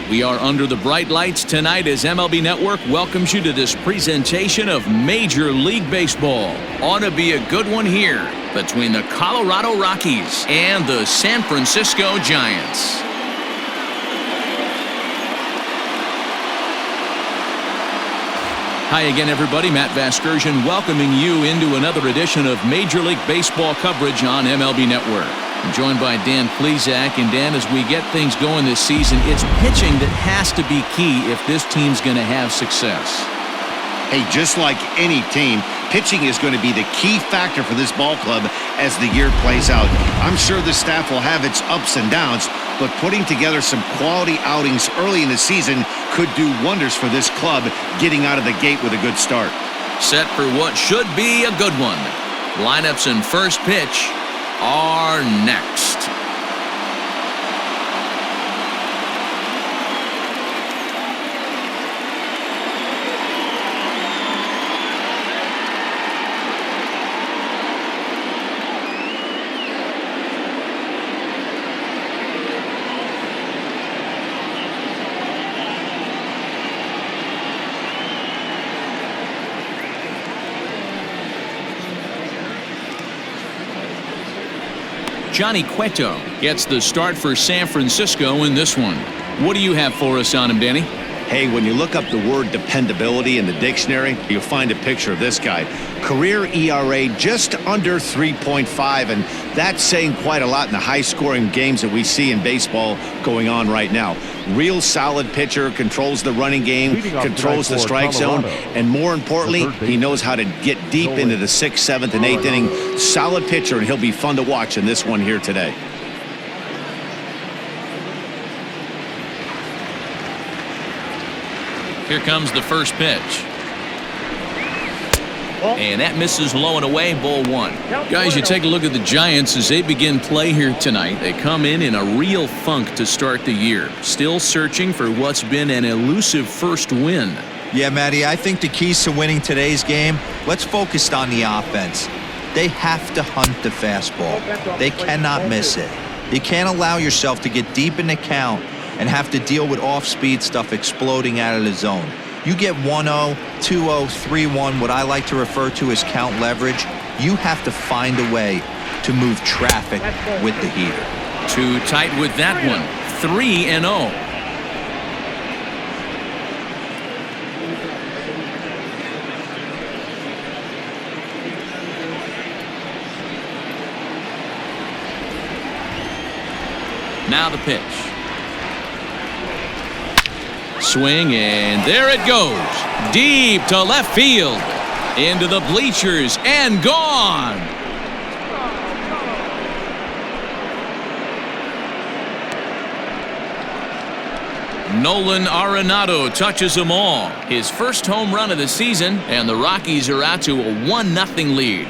We are under the bright lights tonight as MLB Network welcomes you to this presentation of Major League Baseball. Ought to be a good one here between the Colorado Rockies and the San Francisco Giants. Hi again, everybody. Matt Vasgersian welcoming you into another edition of Major League Baseball coverage on MLB Network. I'm joined by Dan Plesac. And Dan, as we get things going this season, it's pitching that has to be key if this team's going to have success. Hey, just like any team, pitching is going to be the key factor for this ball club as the year plays out. I'm sure the staff will have its ups and downs, but putting together some quality outings early in the season could do wonders for this club getting out of the gate with a good start. Set for what should be a good one. Lineups and first pitch are next. Johnny Cueto gets the start for San Francisco in this one. What do you have for us on him, Danny? Hey, when you look up the word dependability in the dictionary, you'll find a picture of this guy. Career ERA just under 3.5, and that's saying quite a lot in the high-scoring games that we see in baseball going on right now. Real solid pitcher, controls the running game, controls the strike zone, and more importantly, he knows how to get deep into the 6th, 7th, and 8th inning. Solid pitcher, and he'll be fun to watch in this one here today. Here comes the first pitch. And that misses low and away, ball one. Guys, you take a look at the Giants as they begin play here tonight. They come in a real funk to start the year. Still searching for what's been an elusive first win. Yeah, Matty, I think the keys to winning today's game, let's focus on the offense. They have to hunt the fastball. They cannot miss it. You can't allow yourself to get deep in the count and have to deal with off-speed stuff exploding out of the zone. You get 1-0, 2-0, 3-1, what I like to refer to as count leverage. You have to find a way to move traffic with the heater. Too tight with that one. 3-0. Now the pitch. Swing, and there it goes. Deep to left field. Into the bleachers and gone. Nolan Arenado touches them all. His first home run of the season, and the Rockies are out to a 1-0 lead.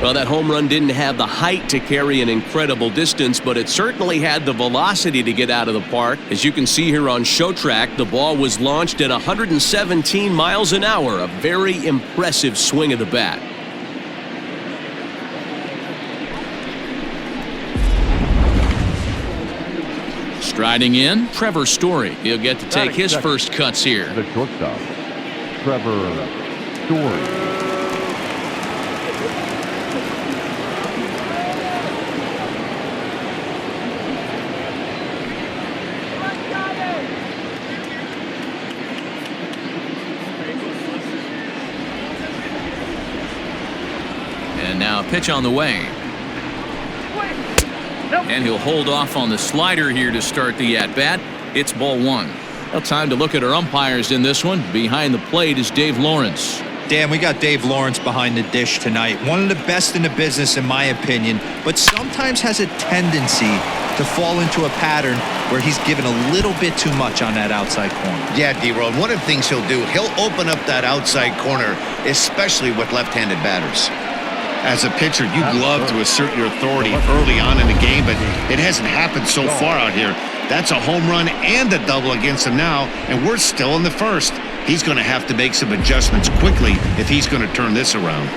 Well, that home run didn't have the height to carry an incredible distance, but it certainly had the velocity to get out of the park. As you can see here on Show Track, the ball was launched at 117 miles an hour, a very impressive swing of the bat. Striding in, Trevor Story. He'll get to take his first cuts here. The shortstop, Trevor Story. And now a pitch on the way. And he'll hold off on the slider here to start the at-bat. It's ball one. Well, time to look at our umpires in this one. Behind the plate is Dave Lawrence. Dan, we got Dave Lawrence behind the dish tonight. One of the best in the business, in my opinion, but sometimes has a tendency to fall into a pattern where he's given a little bit too much on that outside corner. Yeah, D-Road, one of the things he'll do, he'll open up that outside corner, especially with left-handed batters. As a pitcher, you'd love to assert your authority early on in the game, but it hasn't happened so far out here. That's a home run and a double against him now, and we're still in the first. He's going to have to make some adjustments quickly if he's going to turn this around.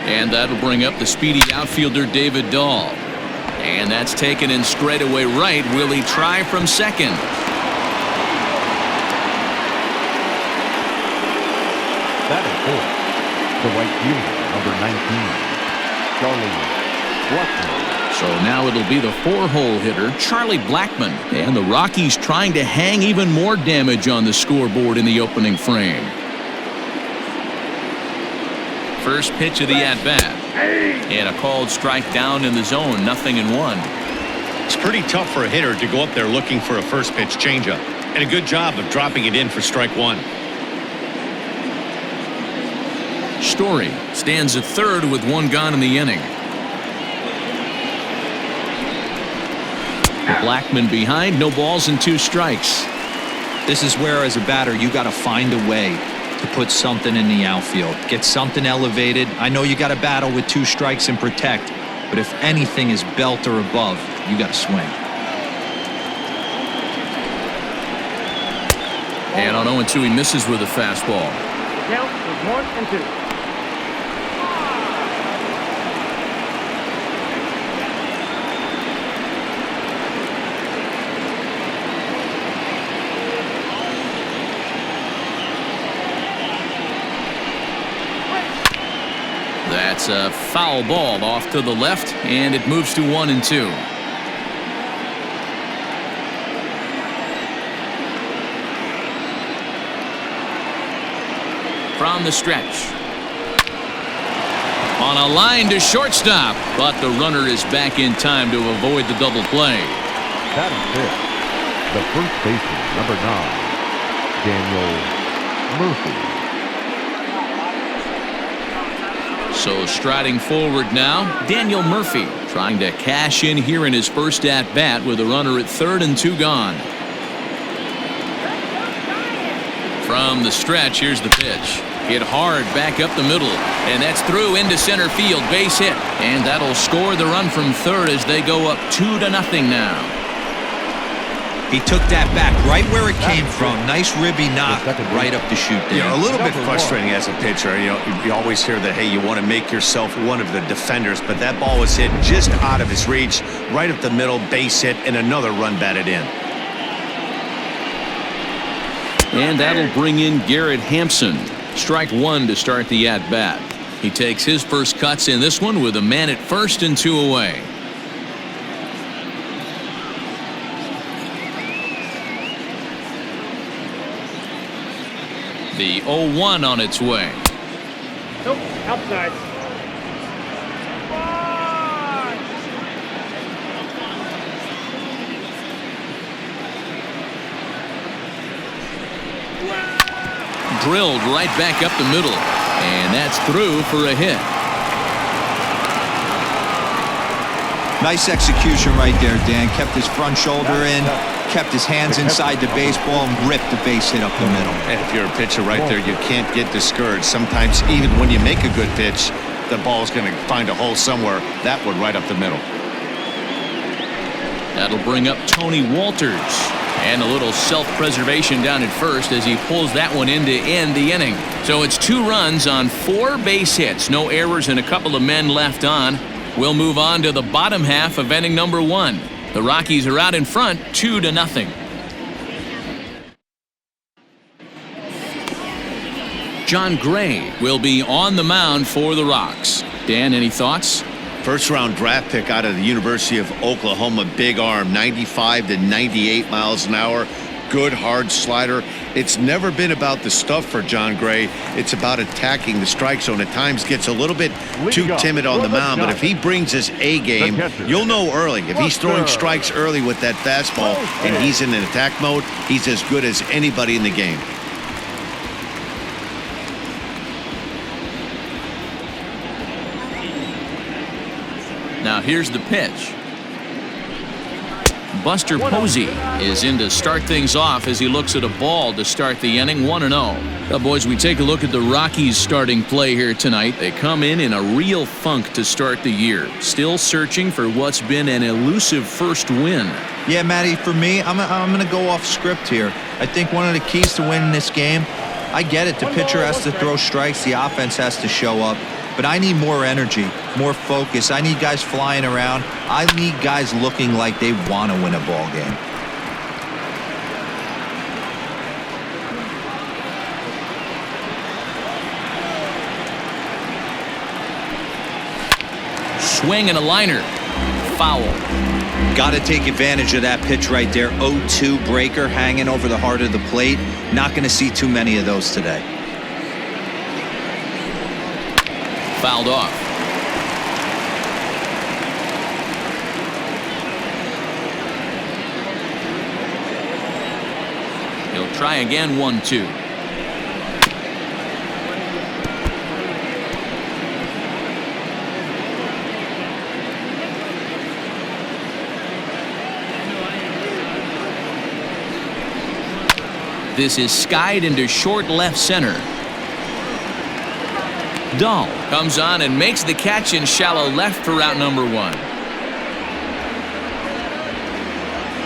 And that'll bring up the speedy outfielder David Dahl. And that's taken in straightaway right. Will he try from second? That is fourth. The right fielder, number 19, Charlie Blackman. So now it'll be the 4-hole hitter, Charlie Blackman. And the Rockies trying to hang even more damage on the scoreboard in the opening frame. First pitch of the at-bat. And a called strike down in the zone, 0-1. It's pretty tough for a hitter to go up there looking for a first pitch changeup. And a good job of dropping it in for strike one. Story stands at third with 1 gone in the inning. Blackman behind, no balls and 2 strikes. This is where, as a batter, you got to find a way to put something in the outfield. Get something elevated. I know you got to battle with 2 strikes and protect, but if anything is belt or above, you got to swing. And on 0-2, he misses with a fastball. Count is 1-2. That's a foul ball off to the left, and it moves to 1-2. From the stretch. On a line to shortstop, but the runner is back in time to avoid the double play. That is fifth. The first baseman, number 9, Daniel Murphy. So striding forward now, Daniel Murphy trying to cash in here in his first at-bat with a runner at third and 2 gone. From the stretch, here's the pitch. Hit hard back up the middle, and that's through into center field, base hit. And that'll score the run from third as they go up 2-0 now. He took that back right where it came from. Nice ribby knock right up the chute there. Yeah, a little bit frustrating as a pitcher. You know, you always hear that, hey, you want to make yourself one of the defenders, but that ball was hit just out of his reach, right up the middle, base hit, and another run batted in. And that'll bring in Garrett Hampson. Strike 1 to start the at-bat. He takes his first cuts in this one with a man at first and 2 away. The 0-1 on its way. Nope, outside. Drilled right back up the middle, and that's through for a hit. Nice execution right there, Dan. Kept his front shoulder in, kept his hands inside the baseball, and ripped the base hit up the middle. And if you're a pitcher right there, you can't get discouraged. Sometimes even when you make a good pitch, the ball's going to find a hole somewhere. That one right up the middle. That'll bring up Tony Walters. And a little self-preservation down at first as he pulls that one in to end the inning. So it's 2 runs on 4 base hits. No errors and a couple of men left on. We'll move on to the bottom half of inning number 1. The Rockies are out in front 2-0. John Gray will be on the mound for the Rocks. Dan, any thoughts? First-round draft pick out of the University of Oklahoma. Big arm, 95 to 98 miles an hour. Good hard slider. It's never been about the stuff for John Gray. It's about attacking the strike zone. At times gets a little bit too timid on the mound, but if he brings his A game, you'll know early. If he's throwing strikes early with that fastball and he's in an attack mode, he's as good as anybody in the game. Now here's the pitch. Buster Posey is in to start things off as he looks at a ball to start the inning. 1-0. Well, boys, we take a look at the Rockies starting play here tonight. They come in a real funk to start the year. Still searching for what's been an elusive first win. Yeah, Matty, for me, I'm going to go off script here. I think one of the keys to winning this game, I get it. The pitcher has to throw strikes. The offense has to show up. but I need more energy, more focus. I need guys flying around. I need guys looking like they want to win a ball game. Swing and a liner. Foul. Got to take advantage of that pitch right there. 0-2 breaker hanging over the heart of the plate. Not going to see too many of those today. Fouled off. He'll try again. 1-2. This is skied into short left center. Dahl comes on and makes the catch in shallow left for out number 1.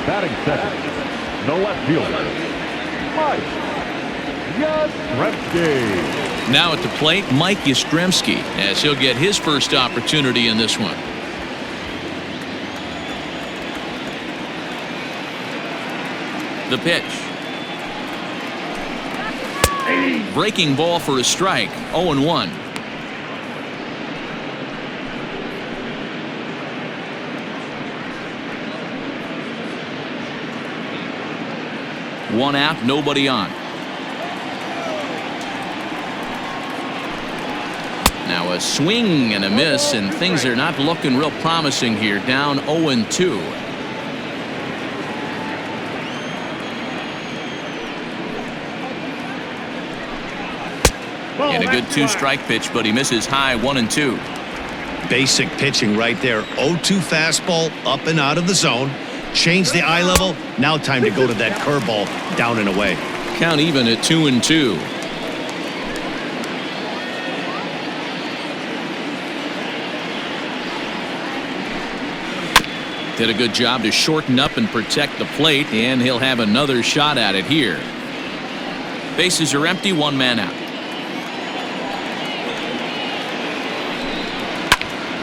Batting second, the left fielder, Mike Yastrzemski. Now at the plate, Mike Yastrzemski, as he'll get his first opportunity in this one. The pitch. Breaking ball for a strike. 0-1. One out, nobody on. Now a swing and a miss, and things are not looking real promising here. Down 0-2. And a good 2-strike pitch, but he misses high. 1-2. Basic pitching right there. 0-2 fastball up and out of the zone. Change the eye level. Now time to go to that curveball down and away. Count even at 2-2. Did a good job to shorten up and protect the plate, and he'll have another shot at it here. Bases are empty, 1 man out.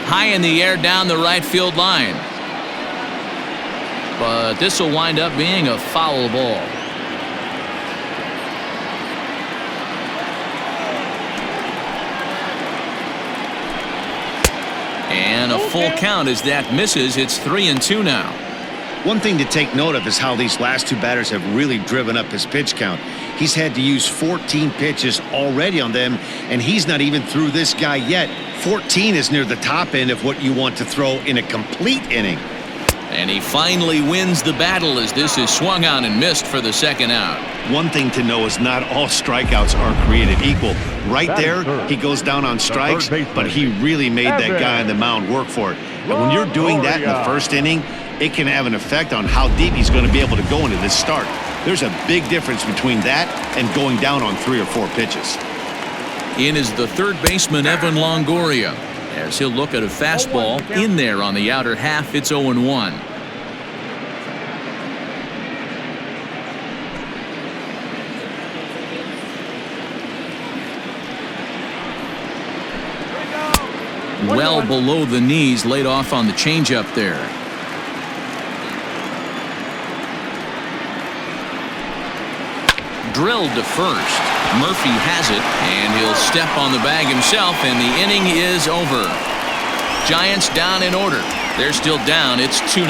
High in the air down the right field line. But this will wind up being a foul ball. And a full count as that misses. It's 3-2 now. One thing to take note of is how these last 2 batters have really driven up his pitch count. He's had to use 14 pitches already on them, and he's not even through this guy yet. 14 is near the top end of what you want to throw in a complete inning. And he finally wins the battle as this is swung on and missed for the 2nd out. One thing to know is not all strikeouts are created equal. Right there, he goes down on strikes, but he really made that guy on the mound work for it. And when you're doing that in the 1st inning, it can have an effect on how deep he's going to be able to go into this start. There's a big difference between that and going down on 3 or 4 pitches. In is the 3rd baseman, Evan Longoria, as he'll look at a fastball in there on the outer half. It's 0-1. Well below the knees, laid off on the changeup there. Drilled to first. Murphy has it, and he'll step on the bag himself, and the inning is over. Giants down in order. They're still down. It's 2-0.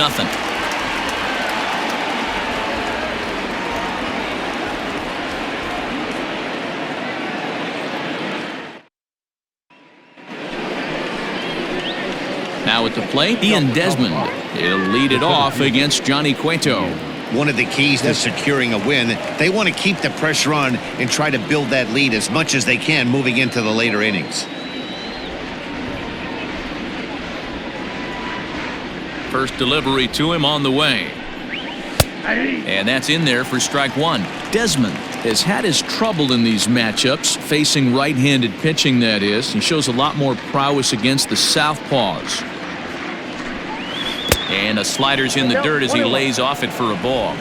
Now at the plate, Ian Desmond. He'll lead it off against Johnny Cueto. One of the keys to securing a win, they want to keep the pressure on and try to build that lead as much as they can moving into the later innings. First delivery to him on the way. And that's in there for strike 1. Desmond has had his trouble in these matchups, facing right-handed pitching, that is. He shows a lot more prowess against the southpaws. And a slider's in the dirt as he lays off it for a ball.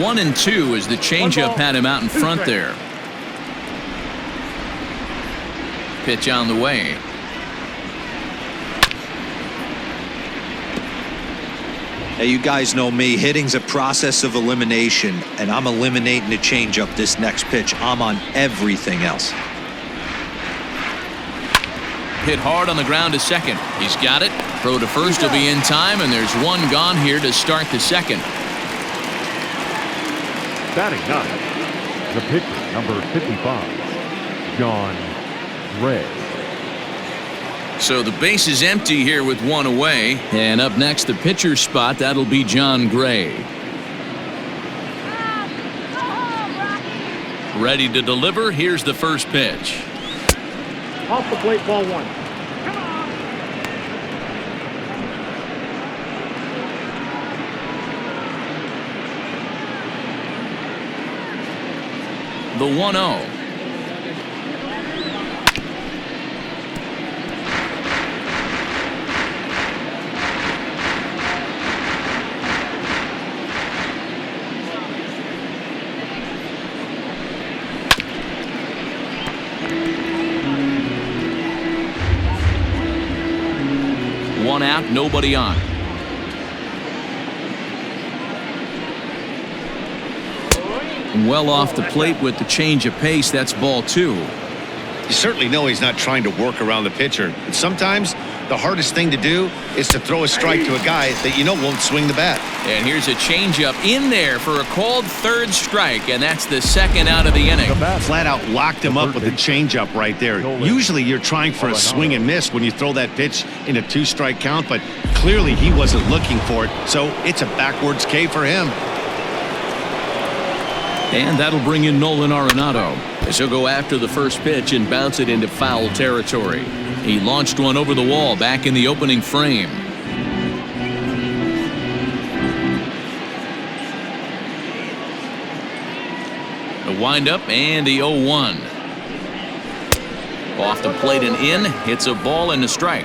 1-2 as the changeup had him out in front there. Pitch on the way. Hey, you guys know me. Hitting's a process of elimination, and I'm eliminating the changeup this next pitch. I'm on everything else. Hit hard on the ground to second. He's got it. Throw to first will be in time, and there's one gone here to start the second. Batting ninth, the pitcher, number 55, John Gray. So the base is empty here with one away. And up next, the pitcher's spot. That'll be John Gray. Ready to deliver. Here's the first pitch. Off the plate, ball one. The 1-0. One out, nobody on. Well off the plate with the change of pace. That's ball two. You certainly know he's not trying to work around the pitcher. But sometimes the hardest thing to do is to throw a strike to a guy that you know won't swing the bat. And here's a changeup in there for a called third strike, and that's the second out of the inning. Flat out locked him up with a changeup right there. Usually you're trying for a swing and miss when you throw that pitch in a two-strike count, but clearly he wasn't looking for it, so it's a backwards K for him. And that'll bring in Nolan Arenado as he'll go after the first pitch and bounce it into foul territory. He launched one over the wall back in the opening frame. The windup and the 0-1. Off the plate and in. It's a ball and a strike.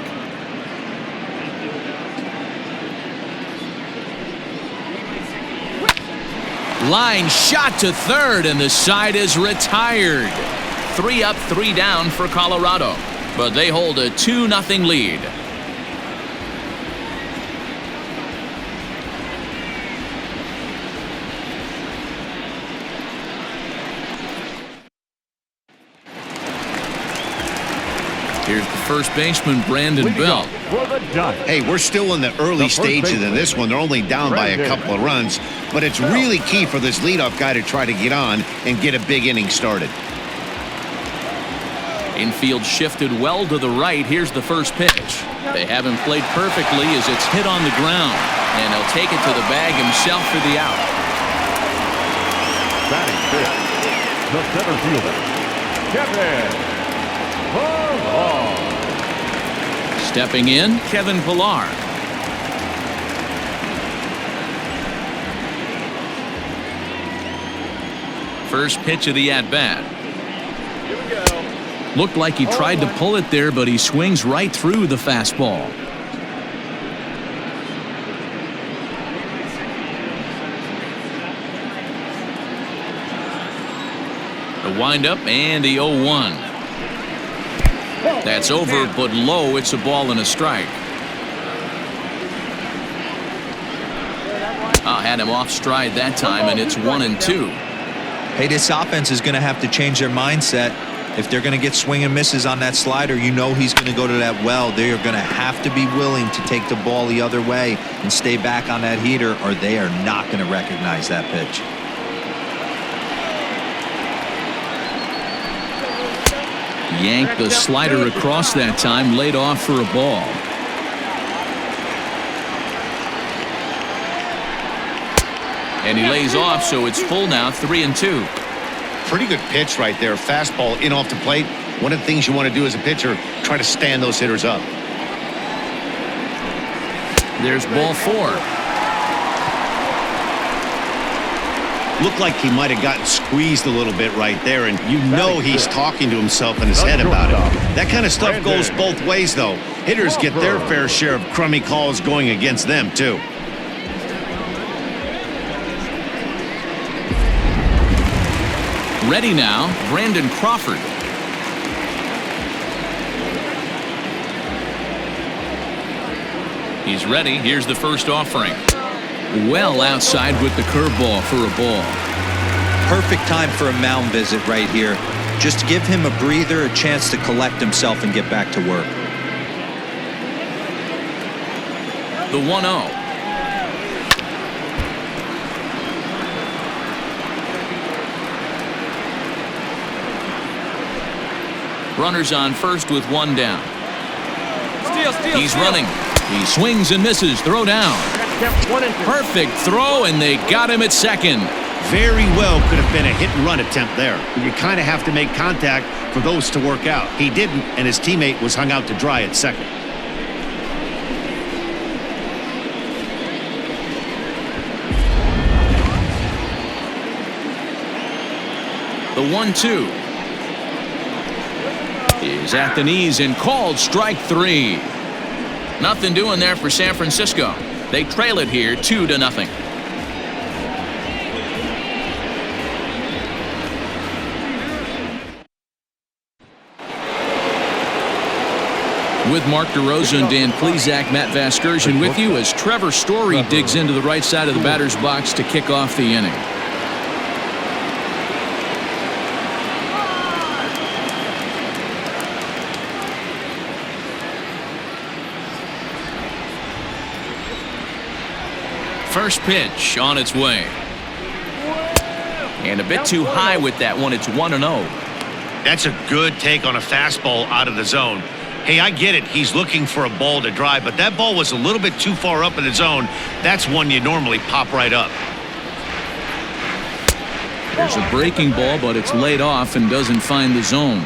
Line shot to third, and the side is retired. 3 up, 3 down for Colorado, but they hold a 2-0 lead. Here's the first baseman, Brandon Belt. Hey, we're still in the early stages of this one. They're only down by a couple of runs, but it's really key for this leadoff guy to try to get on and get a big inning started. Infield shifted well to the right. Here's the first pitch. They haven't played perfectly as it's hit on the ground, and he'll take it to the bag himself for the out. Batting fifth, the center fielder, Kevin Pilar. Stepping in, Kevin Pilar. First pitch of the at-bat. Looked like he tried to pull it there, but he swings right through the fastball. The windup and the 0-1. That's over, but low. It's a ball and a strike. Had him off stride that time, and it's 1-2. Hey, this offense is going to have to change their mindset. If they're going to get swing and misses on that slider, you know he's going to go to that well. They are going to have to be willing to take the ball the other way and stay back on that heater, or they are not going to recognize that pitch. Yanked the slider across that time, laid off for a ball. And he lays off, so it's full now, 3-2. Pretty good pitch right there. Fastball in off the plate. One of the things you want to do as a pitcher, try to stand those hitters up. There's ball 4. Looked like he might have gotten squeezed a little bit right there, and you know he's talking to himself in his head about it. That kind of stuff goes both ways, though. Hitters get their fair share of crummy calls going against them, too. Ready now, Brandon Crawford. He's ready. Here's the first offering. Well outside with the curveball for a ball. Perfect time for a mound visit right here. Just give him a breather, a chance to collect himself and get back to work. The 1-0. Runners on first with one down. He's running. He swings and misses. Throw down. Perfect throw, and they got him at second. Very well could have been a hit-and-run attempt there. You kind of have to make contact for those to work out. He didn't, and his teammate was hung out to dry at second. The 1-2 is at the knees and called strike three. Nothing doing there for San Francisco. They trail it here 2-0. With Mark DeRosa and Dan Plesac, Matt Vasgersian with you as Trevor Story digs into the right side of the batter's box to kick off the inning. First pitch on its way. And a bit too high with that one. It's 1-0. That's a good take on a fastball out of the zone. Hey, I get it. He's looking for a ball to drive, but that ball was a little bit too far up in the zone. That's one you normally pop right up. There's a breaking ball, but it's laid off and doesn't find the zone.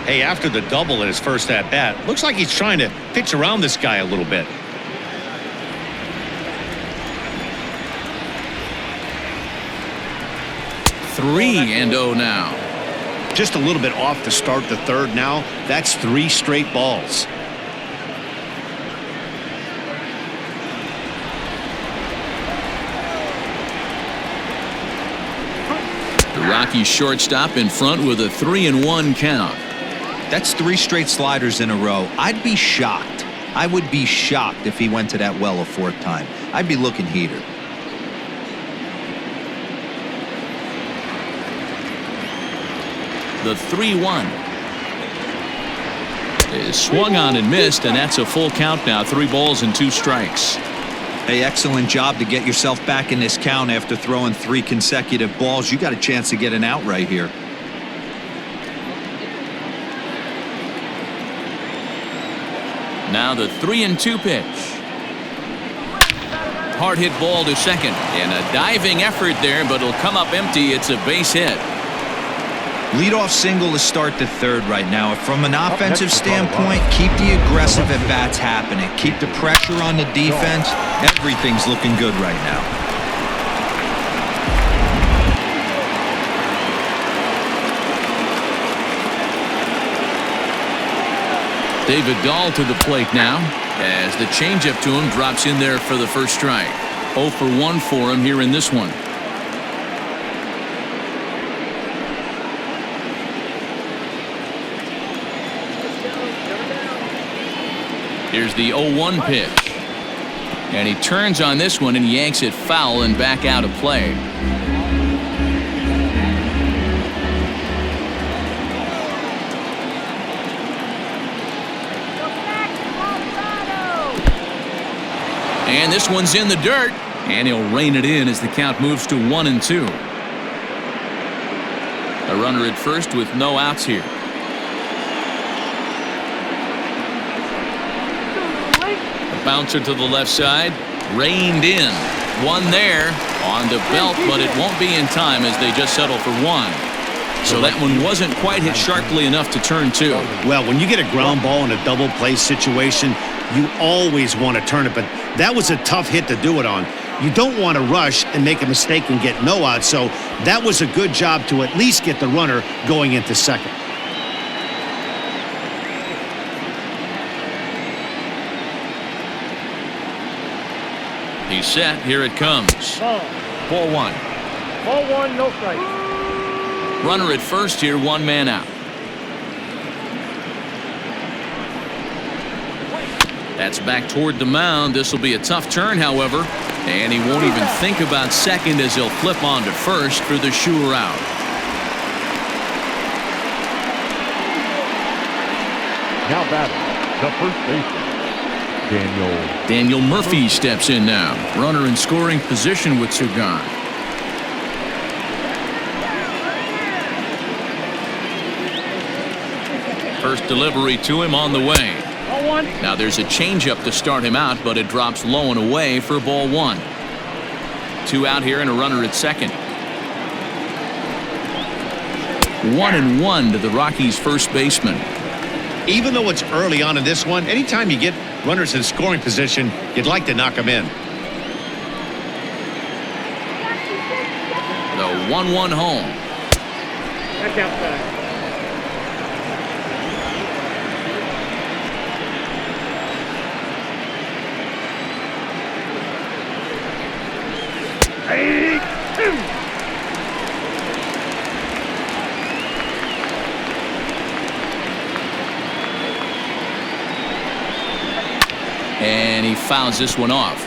Hey, after the double in his first at-bat, looks like he's trying to pitch around this guy a little bit. Three and 0 now. Just a little bit off to start the third now. That's 3 straight balls. The Rockies shortstop in front with a 3-1 count. That's 3 straight sliders in a row. I'd be shocked. I would be shocked if he went to that well a 4th time. I'd be looking heater. The 3-1 is swung on and missed, and that's a full count now. 3 balls and 2 strikes. Hey, excellent job to get yourself back in this count after throwing 3 consecutive balls. You got a chance to get an out right here. Now the 3-2 pitch. Hard hit ball to second, and a diving effort there, but it'll come up empty. It's a base hit. Leadoff single to start the third right now. From an offensive standpoint, keep the aggressive at-bats happening. Keep the pressure on the defense. Everything's looking good right now. David Dahl to the plate now as the changeup to him drops in there for the first strike. 0 for 1 for him here in this one. Here's the 0-1 pitch. And he turns on this one and yanks it foul and back out of play. And this one's in the dirt. And he'll rein it in as the count moves to 1-2. A runner at first with no outs here. Bouncer to the left side, reined in. One there on the belt, but it won't be in time as they just settle for 1. So that one wasn't quite hit sharply enough to turn 2. Well, when you get a ground ball in a double play situation, you always want to turn it, but that was a tough hit to do it on. You don't want to rush and make a mistake and get no out, so that was a good job to at least get the runner going into second. He's set. Here it comes. Ball. Ball 1. Ball 1, no strike. Runner at first here, one man out. That's back toward the mound. This will be a tough turn, however, and he won't even think about second as he'll flip on to first for the sure out. Now batting, the first baseman, Daniel Murphy steps in now. Runner in scoring position with two gone. First delivery to him on the way. Now there's a changeup to start him out, but it drops low and away for ball one. Two out here and a runner at second. 1-1 to the Rockies' first baseman. Even though it's early on in this one, anytime you get runners in scoring position, you'd like to knock them in. The 1-1 home. That's outside. And he fouls this one off.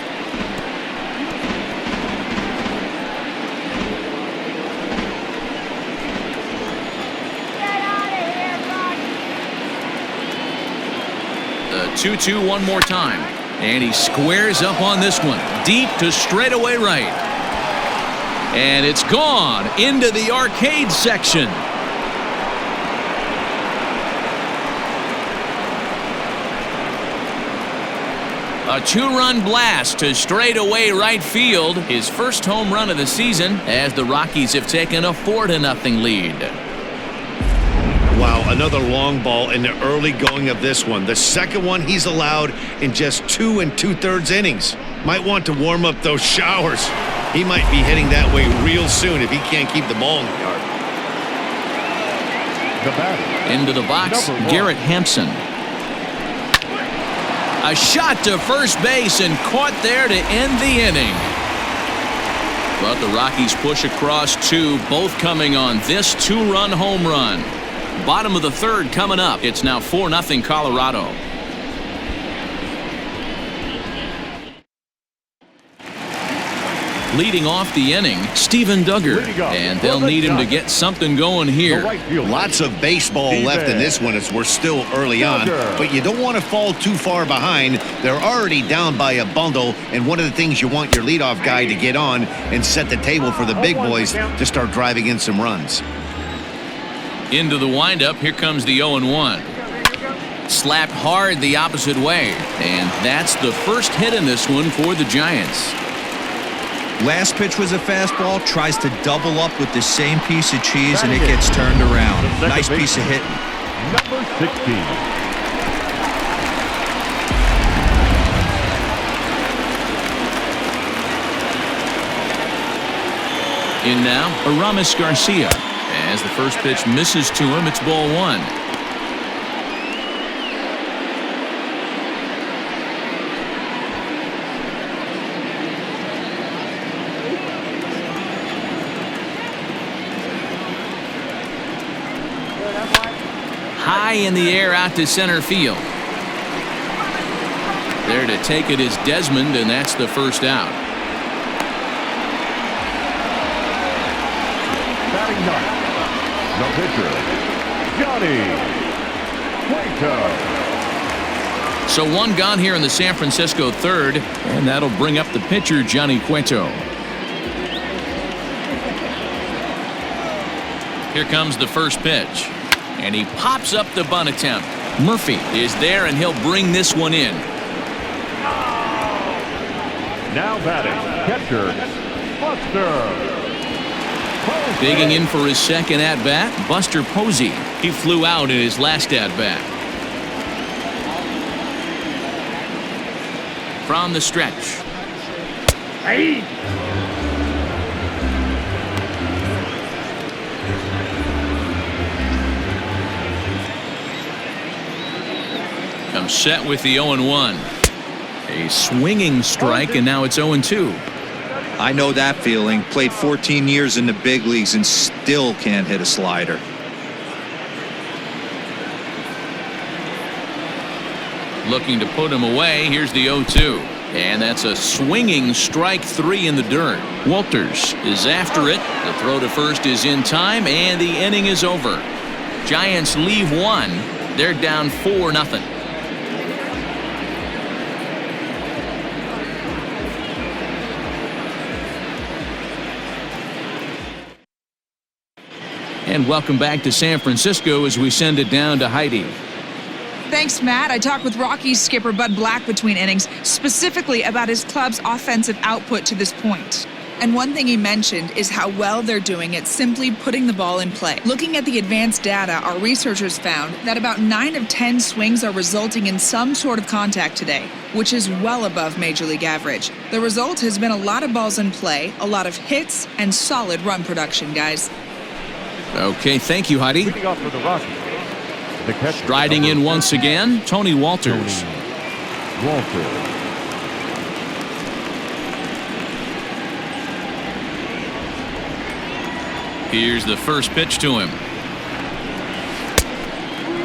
The 2-2 one more time. And he squares up on this one. Deep to straightaway right. And it's gone into the arcade section. A two-run blast to straightaway right field. His first home run of the season as the Rockies have taken a 4-0 lead. Wow, another long ball in the early going of this one. The second one he's allowed in just 2 2/3 innings. Might want to warm up those showers. He might be heading that way real soon if he can't keep the ball in the yard. the batter. Into the box, Garrett Hampson. A shot to first base and caught there to end the inning. But the Rockies push across two, both coming on this two-run home run. Bottom of the third coming up. It's now 4-0 Colorado. Leading off the inning, Steven Duggar, and they'll need him to get something going here. Lots of baseball left in this one as we're still early on, but you don't want to fall too far behind. They're already down by a bundle, and one of the things you want your leadoff guy to get on and set the table for the big boys to start driving in some runs. Into the windup, here comes the 0-1. Slapped hard the opposite way, and that's the first hit in this one for the Giants. Last pitch was a fastball, tries to double up with the same piece of cheese, and it gets turned around. Nice piece of hitting. Number 16. In now, Aramis Garcia. As the first pitch misses to him, it's ball one. High in the air out to center field. There to take it is Desmond, and that's the first out. Batting ninth, the pitcher, Johnny Cueto. So one gone here in the San Francisco third, and that'll bring up the pitcher, Johnny Cueto. Here comes the first pitch. And he pops up the bunt attempt. Murphy is there, and he'll bring this one in. Now batting, catcher, Buster. Digging in for his second at-bat, Buster Posey. He flew out in his last at-bat. From the stretch. Hey! Comes set with the 0-1. A swinging strike, and now it's 0-2. I know that feeling. Played 14 years in the big leagues and still can't hit a slider. Looking to put him away. Here's the 0-2. And that's a swinging strike 3 in the dirt. Walters is after it. The throw to first is in time, and the inning is over. Giants leave 1. They're down 4-0. And welcome back to San Francisco as we send it down to Heidi. Thanks, Matt. I talked with Rockies skipper Bud Black between innings, specifically about his club's offensive output to this point. And one thing he mentioned is how well they're doing at simply putting the ball in play. Looking at the advanced data, our researchers found that about 9 of 10 swings are resulting in some sort of contact today, which is well above Major League average. The result has been a lot of balls in play, a lot of hits, and solid run production, guys. Okay, thank you, Heidi. Leading off for the Rockies, the catcher, Striding in once again, Tony Walters. Walters. Here's the first pitch to him.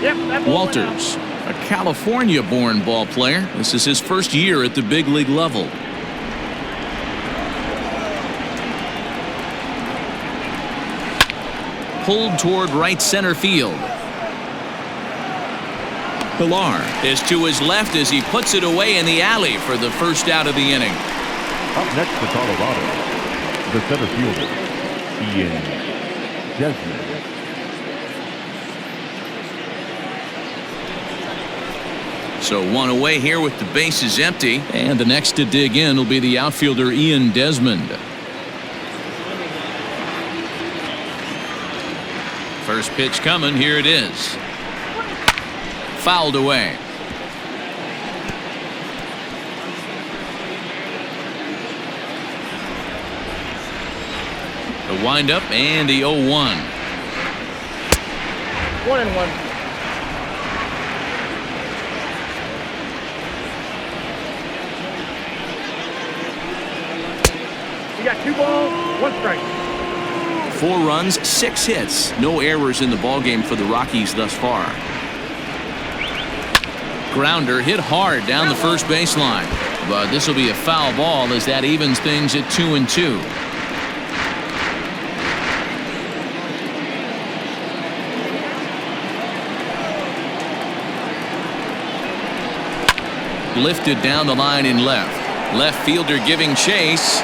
Yep, that ball went out. Walters, a California-born ball player. This is his first year at the big league level. Pulled toward right center field. Pilar is to his left as he puts it away in the alley for the first out of the inning. Up next for Colorado, the center fielder, Desmond. So 1 away here with the bases empty. And the next to dig in will be the outfielder Ian Desmond. First pitch coming. Here it is. Fouled away. The windup and the 0-1. 1-1. You got 2 balls, 1 strike. 4 runs, 6 hits. No errors in the ballgame for the Rockies thus far. Grounder hit hard down the first baseline. But this will be a foul ball as that evens things at 2-2. Lifted down the line in left. Left fielder giving chase.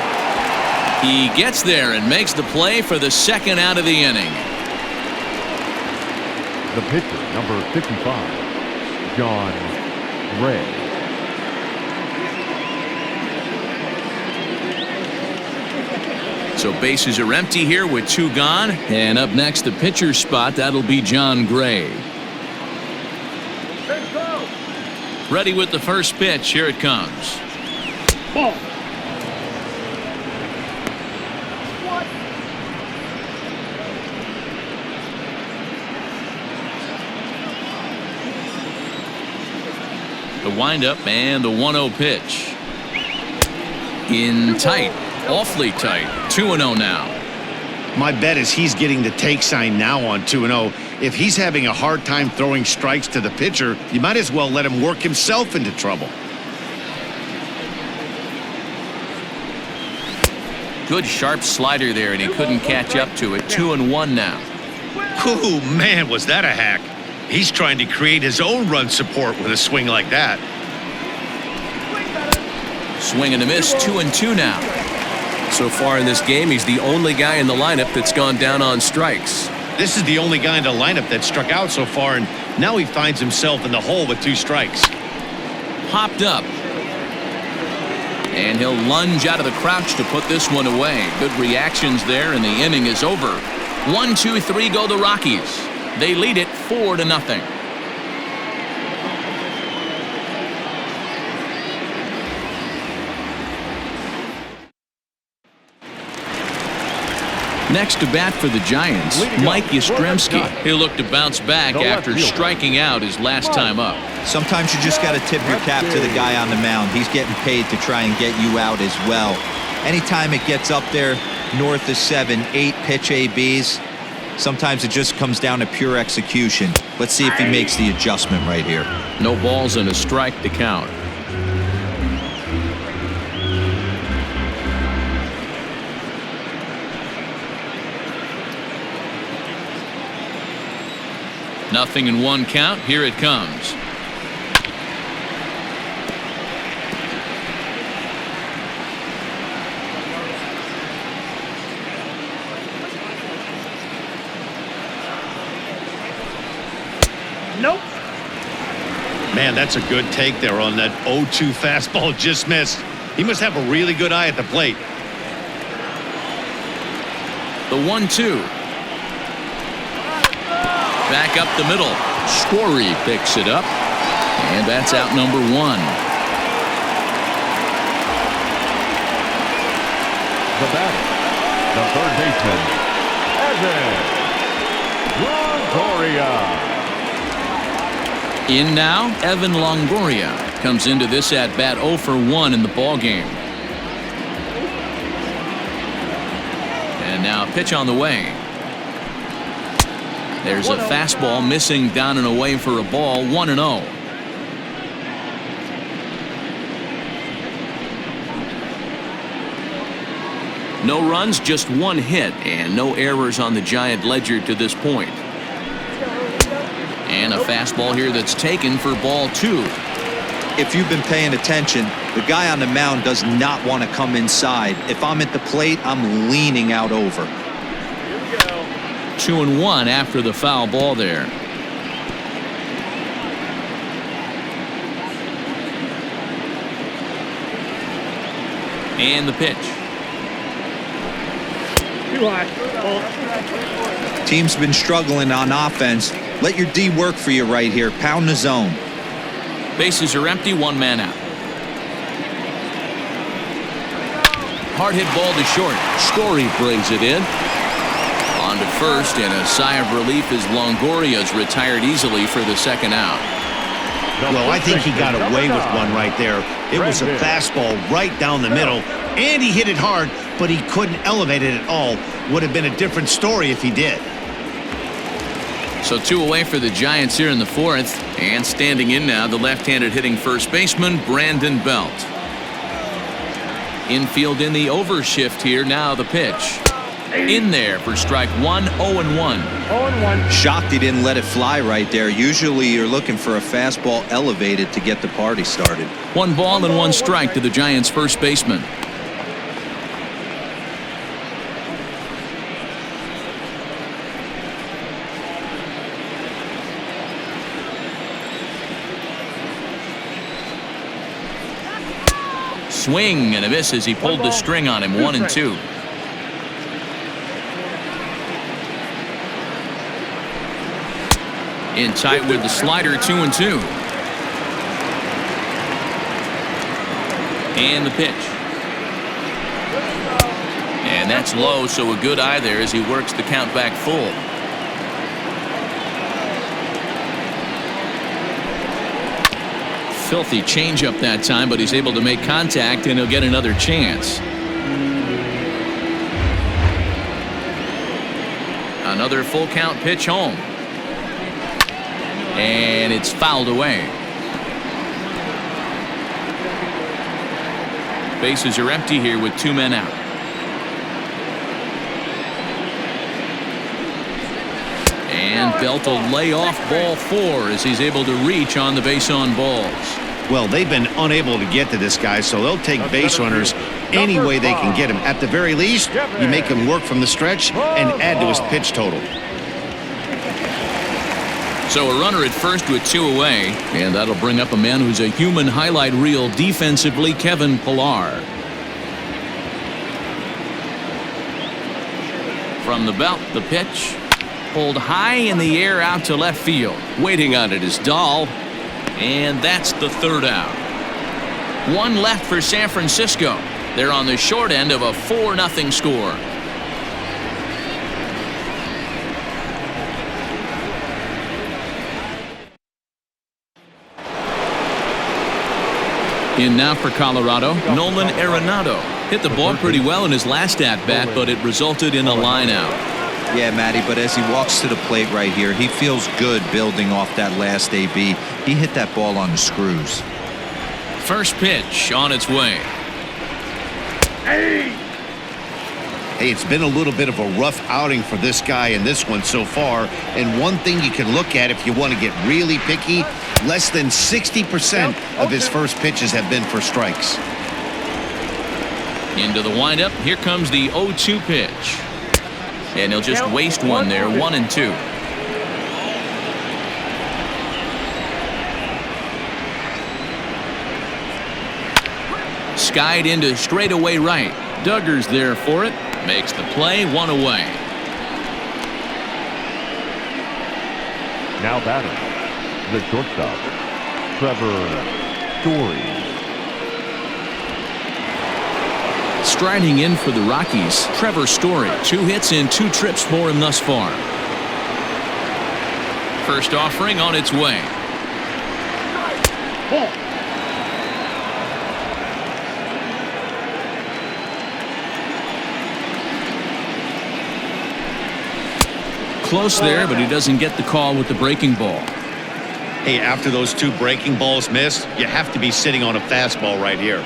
He gets there and makes the play for the second out of the inning. The pitcher, number 55, John Gray. So bases are empty here with 2 gone. And up next, the pitcher's spot. That'll be John Gray. Ready with the first pitch. Here it comes. Ball. The windup and the 1-0 pitch. In tight. Awfully tight. 2-0 now. My bet is he's getting the take sign now on 2-0. If he's having a hard time throwing strikes to the pitcher, you might as well let him work himself into trouble. Good sharp slider there, and he couldn't catch up to it. 2-1 now. Ooh, man, was that a hack. He's trying to create his own run support with a swing like that. Swing and a miss. 2-2 now. So far in this game, he's the only guy in the lineup that's gone down on strikes. This is the only guy in the lineup that struck out so far, and now he finds himself in the hole with 2 strikes. Hopped up. And he'll lunge out of the crouch to put this one away. Good reactions there, and the inning is over. 1, 2, 3 go the Rockies. They lead it 4-0. Next to bat for the Giants, Mike Yastrzemski. He'll look to bounce back after striking out his last time up. Sometimes you just got to tip your cap to the guy on the mound. He's getting paid to try and get you out as well. Anytime it gets up there north of 7, 8 pitch ABs, sometimes it just comes down to pure execution. Let's see if he makes the adjustment right here. No balls and a strike to count. Nothing in one count. Here it comes. Nope. Man, that's a good take there on that 0-2 fastball. Just missed. He must have a really good eye at the plate. The 1-2. Back up the middle. Story picks it up. And that's out number 1. The batter, the third baseman, Evan Longoria. In now, Evan Longoria comes into this at bat 0 for 1 in the ball game. And now pitch on the way. There's a fastball missing down and away for a ball. 1-0. No runs, just 1 hit, and no errors on the Giant ledger to this point. And a fastball here that's taken for ball 2. If you've been paying attention, the guy on the mound does not want to come inside. If I'm at the plate, I'm leaning out over. 2-1 after the foul ball there. And the pitch. Too high. Team's been struggling on offense. Let your D work for you right here. Pound the zone. Bases are empty, 1 man out. Hard hit ball to short. Story brings it in. On to first, and a sigh of relief as Longoria's retired easily for the second out. Well, I think he got away with one right there. It was a fastball right down the middle, and he hit it hard, but he couldn't elevate it at all. Would have been a different story if he did. So 2 away for the Giants here in the 4th, and standing in now, the left-handed hitting first baseman, Brandon Belt. Infield in the overshift here, now the pitch. In there for strike 1, 0-1. 0-1. Shocked he didn't let it fly right there. Usually you're looking for a fastball elevated to get the party started. 1 ball and 1 strike to the Giants' first baseman. Swing and a miss as he pulled the string on him. 1-2. In tight with the slider. 2-2. And the pitch. And that's low, so a good eye there as he works the count back full. Filthy changeup that time, but he's able to make contact, and he'll get another chance. Another full count pitch home. And it's fouled away. Bases are empty here with 2 men out. And Belt will lay off ball 4 as he's able to reach on the base on balls. Well, they've been unable to get to this guy, so they'll take base runners any way they can get him. At the very least, you make him work from the stretch and add to his pitch total. So a runner at first with 2 away, and that'll bring up a man who's a human highlight reel defensively, Kevin Pilar. From the belt, the pitch. Pulled high in the air out to left field. Waiting on it is Dahl. And that's the 3rd out. 1 left for San Francisco. They're on the short end of a 4-0 score. In now for Colorado, Nolan Arenado. Hit the ball pretty well in his last at-bat, but it resulted in a line out. Yeah, Matty, but as he walks to the plate right here, he feels good building off that last AB. He hit that ball on the screws. First pitch on its way. Hey, it's been a little bit of a rough outing for this guy in this one so far. And one thing you can look at if you want to get really picky, less than 60% of his first pitches have been for strikes. Into the windup. Here comes the 0-2 pitch. And he'll just waste one there, 1-2. Skied into straightaway right. Duggar's there for it. Makes the play, 1 away. Now batting, the shortstop, Trevor Story. Striding in for the Rockies, Trevor Story. 2 hits and 2 trips for him thus far. First offering on its way. Close there, but he doesn't get the call with the breaking ball. Hey, after those 2 breaking balls missed, you have to be sitting on a fastball right here.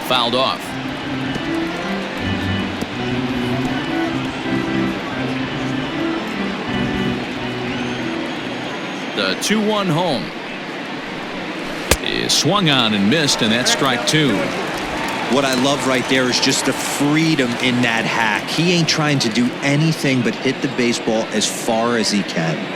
Fouled off. The 2-1 home is swung on and missed, and that's strike 2. What I love right there is just the freedom in that hack. He ain't trying to do anything but hit the baseball as far as he can.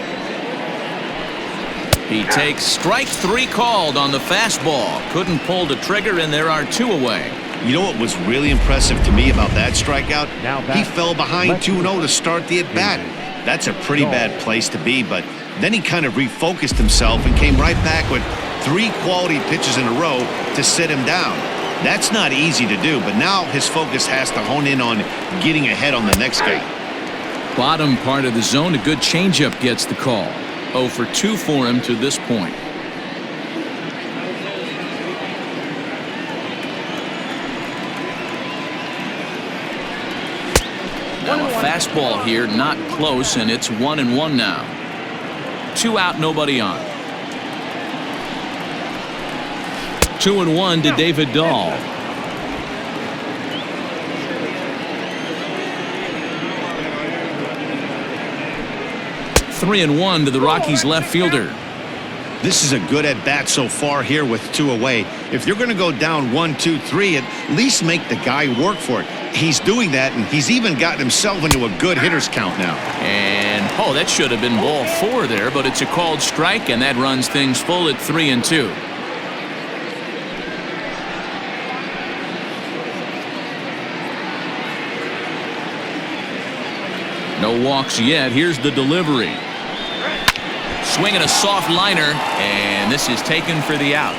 He takes strike 3 called on the fastball. Couldn't pull the trigger, and there are 2 away. You know what was really impressive to me about that strikeout? He fell behind 2-0 to start the at-bat. That's a pretty bad place to be, but then he kind of refocused himself and came right back with 3 quality pitches in a row to sit him down. That's not easy to do, but now his focus has to hone in on getting ahead on the next guy. Bottom part of the zone, a good changeup gets the call. 0 for 2 for him to this point. Now a fastball here, not close, and it's 1-1 now. 2 out, nobody on. 2-1 to David Dahl. Three and 1 to the Rockies left fielder. This is a good at-bat so far here with 2 away. If you're going to go down 1-2-3, at least make the guy work for it. He's doing that, and he's even gotten himself into a good hitter's count now. And, oh, that should have been ball 4 there, but it's a called strike, and that runs things full at 3-2. No walks yet. Here's the delivery. Swinging a soft liner, and this is taken for the out.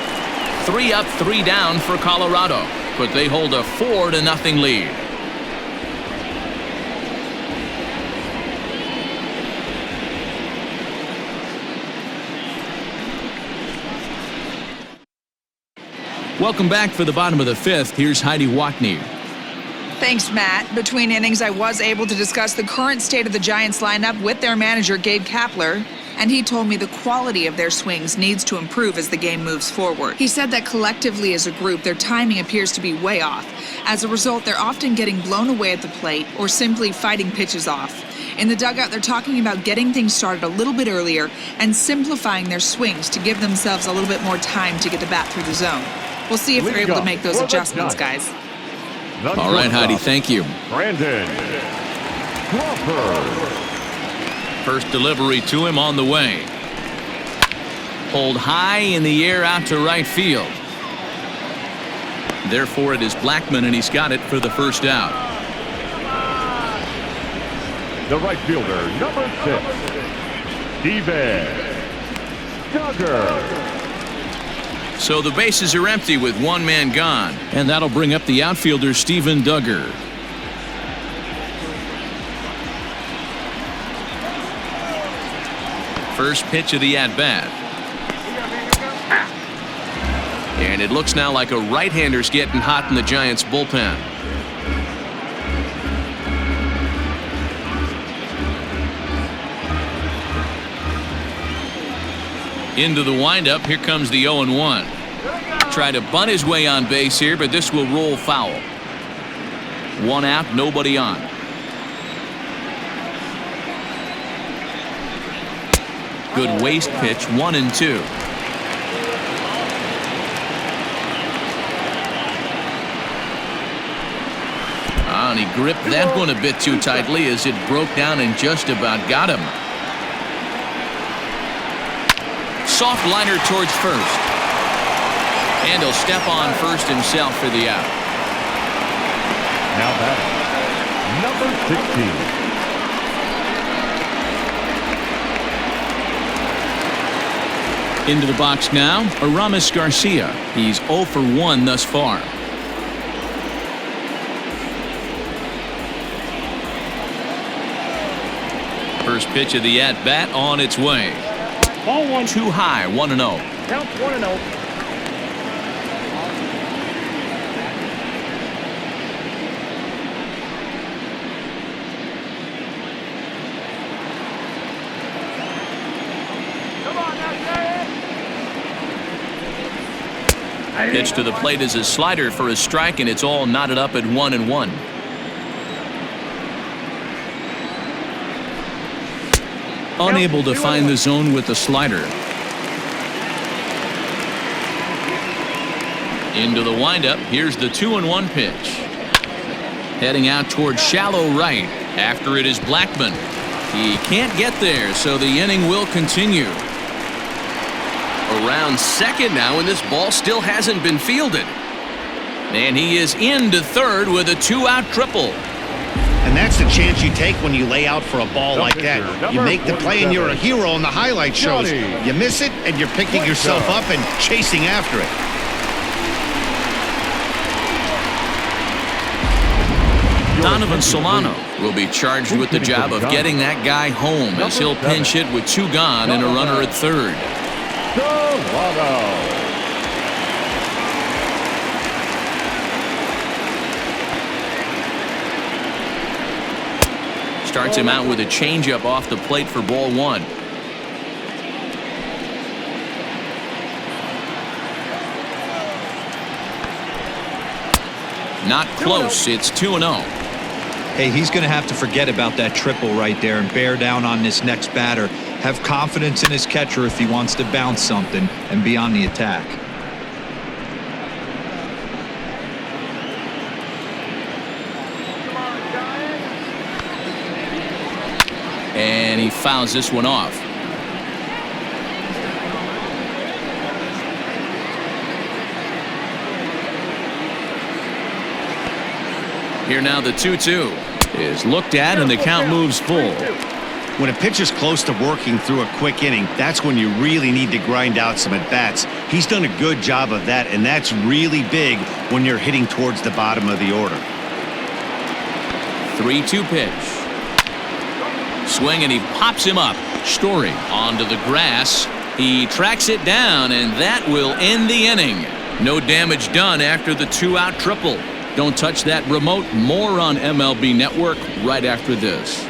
3 up, 3 down for Colorado, but they hold a 4-0 lead. Welcome back for the bottom of the 5th. Here's Heidi Watney. Thanks, Matt. Between innings, I was able to discuss the current state of the Giants lineup with their manager, Gabe Kapler, and he told me the quality of their swings needs to improve as the game moves forward. He said that collectively as a group, their timing appears to be way off. As a result, they're often getting blown away at the plate or simply fighting pitches off. In the dugout, they're talking about getting things started a little bit earlier and simplifying their swings to give themselves a little bit more time to get the bat through the zone. We'll see if they're able to make those adjustments, guys. All right, Heidi, thank you. Brandon Crawford. First delivery to him on the way. Pulled high in the air out to right field. Therefore, it is Blackmon, and he's got it for the first out. The right fielder, number 6, Steven Duggar. So the bases are empty with 1 man gone, and that'll bring up the outfielder, Steven Duggar. First pitch of the at-bat. And it looks now like a right-hander's getting hot in the Giants bullpen. Into the windup. Here comes the 0-1. Try to bunt his way on base here, but this will roll foul. One out, nobody on. Good waste pitch, 1-2. And he gripped that one a bit too tightly as it broke down and just about got him. Soft liner towards first. And he'll step on first himself for the out. Now batting, number 16. Into the box now, Aramis Garcia. He's 0 for 1 thus far. First pitch of the at-bat on its way. Ball one. Too high, 1-0. Count 1-0. Pitch to the plate is a slider for a strike, and it's all knotted up at 1-1. Unable to find the zone with the slider. Into the windup. Here's the 2-1 pitch. Heading out toward shallow right. After it is Blackman. He can't get there, so the inning will continue. Around second now, and this ball still hasn't been fielded. And he is into third with a 2-out triple. And that's the chance you take when you lay out for a ball like that. You make the play and you're a hero on the highlight shows. You miss it and you're picking yourself up and chasing after it. Donovan Solano will be charged with the job of getting that guy home as he'll pinch hit with 2 gone and a runner at third. Starts him out with a changeup off the plate for ball 1. Not close. It's 2-0. Hey, he's going to have to forget about that triple right there and bear down on this next batter. Have confidence in his catcher if he wants to bounce something and be on the attack. And he fouls this one off. Here now the 2-2 is looked at and the count moves full. When a pitcher's close to working through a quick inning, that's when you really need to grind out some at-bats. He's done a good job of that, and that's really big when you're hitting towards the bottom of the order. 3-2 pitch. Swing, and he pops him up. Story onto the grass. He tracks it down, and that will end the inning. No damage done after the 2-out triple. Don't touch that remote. More on MLB Network right after this.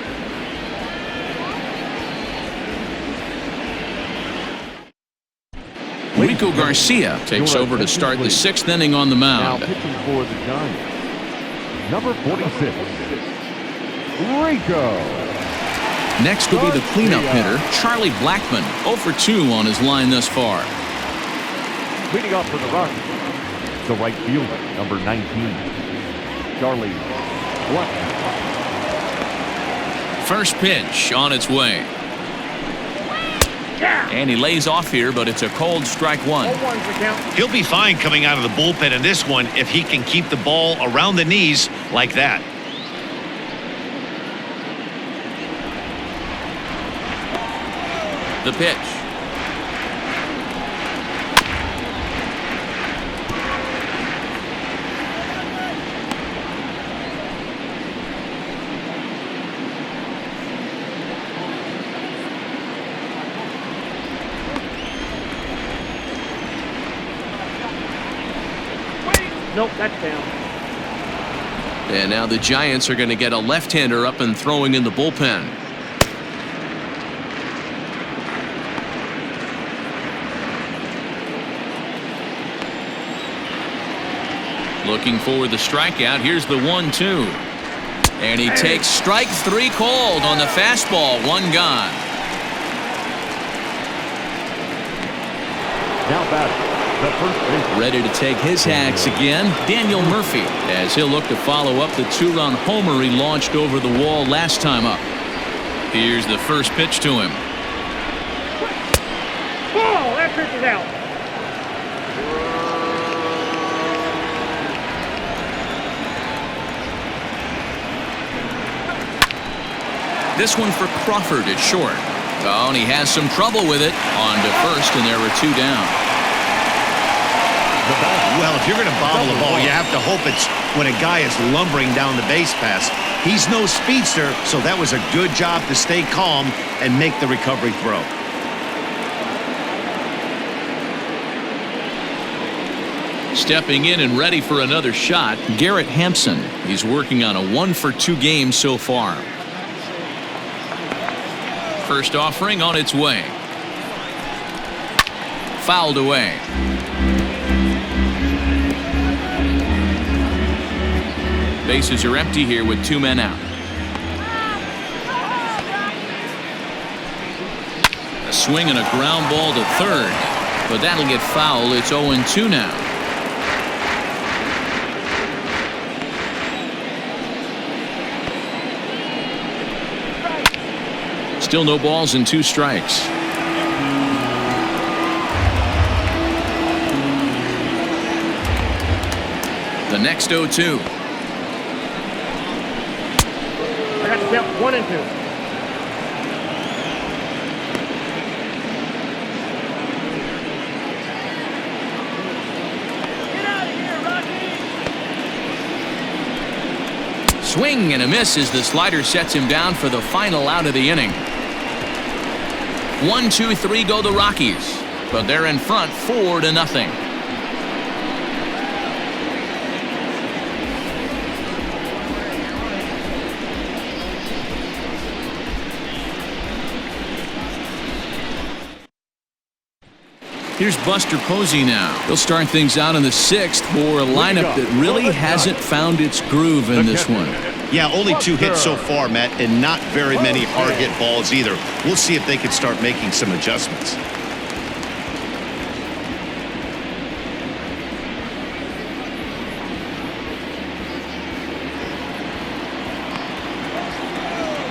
Rico Garcia takes over to start the 6th inning on the mound. Now pitching for the Giants, number 46, Rico. Next will be the cleanup hitter, Charlie Blackman, 0 for 2 on his line thus far. Leading off for the Rockies, the right fielder, number 19, Charlie Blackman. First pitch on its way. And he lays off here, but it's a cold strike 1. He'll be fine coming out of the bullpen in this one if he can keep the ball around the knees like that. The pitch. Nope, that's down. And now the Giants are going to get a left-hander up and throwing in the bullpen. Looking for the strikeout. Here's the 1-2. And he takes strike 3 called on the fastball. 1 gone. Now batting, the first baseman. Ready to take his hacks again, Daniel Murphy, as he'll look to follow up the 2-run homer he launched over the wall last time up. Here's the first pitch to him. Oh, that pitch is out. This one for Crawford at short. Oh, and he has some trouble with it. On to first, and there were 2 down. Well, if you're going to bobble a ball, you have to hope it's when a guy is lumbering down the base pass. He's no speedster, so that was a good job to stay calm and make the recovery throw. Stepping in and ready for another shot, Garrett Hampson. He's working on a 1-for-2 game so far. First offering on its way. Fouled away. Bases are empty here with 2 men out. A swing and a ground ball to third, but that'll get foul. It's 0-2 now. Still no balls and 2 strikes. The next 0-2. I got to count 1 and 2. Get out of here, Rocky! Swing and a miss as the slider sets him down for the final out of the inning. 1, 2, 3 go the Rockies, but they're in front 4-0. Here's Buster Posey now. He'll start things out in the 6th for a lineup that really hasn't found its groove in this one. Yeah, only 2 hits so far, Matt, and not very many hard-hit balls either. We'll see if they can start making some adjustments.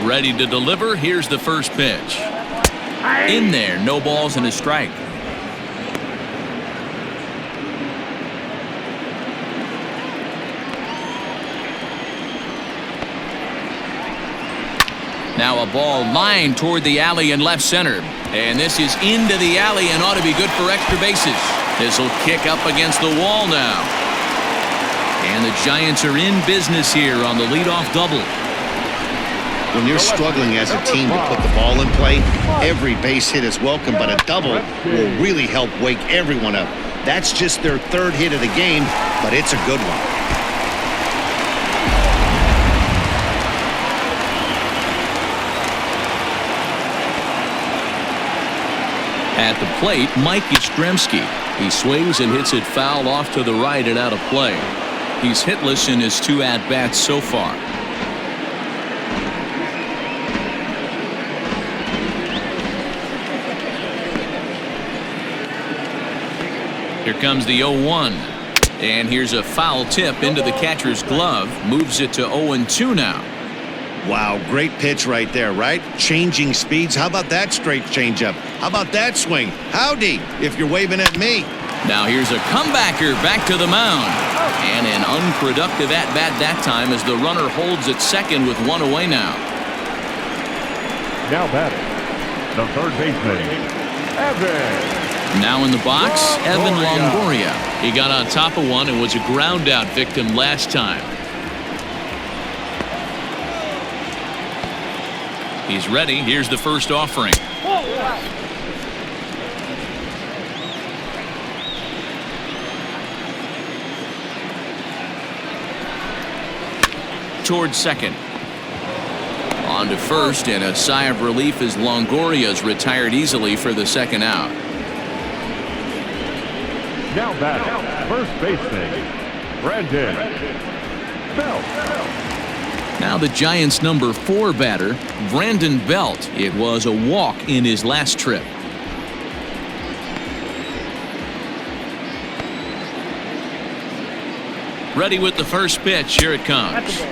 Ready to deliver. Here's the first pitch. In there, no balls and a strike. Now a ball lined toward the alley in left center. And this is into the alley and ought to be good for extra bases. This will kick up against the wall now. And the Giants are in business here on the leadoff double. When you're struggling as a team to put the ball in play, every base hit is welcome, but a double will really help wake everyone up. That's just their 3rd hit of the game, but it's a good one. At the plate, Mike Yastrzemski. He swings and hits it foul off to the right and out of play. He's hitless in his 2 at-bats so far. Here comes the 0-1. And here's a foul tip into the catcher's glove. Moves it to 0-2 now. Wow, great pitch right there, right? Changing speeds. How about that straight changeup? How about that swing? Howdy, if you're waving at me. Now here's a comebacker back to the mound. And an unproductive at-bat that time as the runner holds at second with 1 away now. Now batting, the third baseman, Evan. Now in the box, Evan Longoria. He got on top of one and was a ground out victim last time. He's ready. Here's the first offering. towards second. On to first, and a sigh of relief as Longoria's retired easily for the second out. Now batting, first baseman, Brandon Belt. Now the Giants' number 4 batter, Brandon Belt. It was a walk in his last trip. Ready with the first pitch. Here it comes. That's the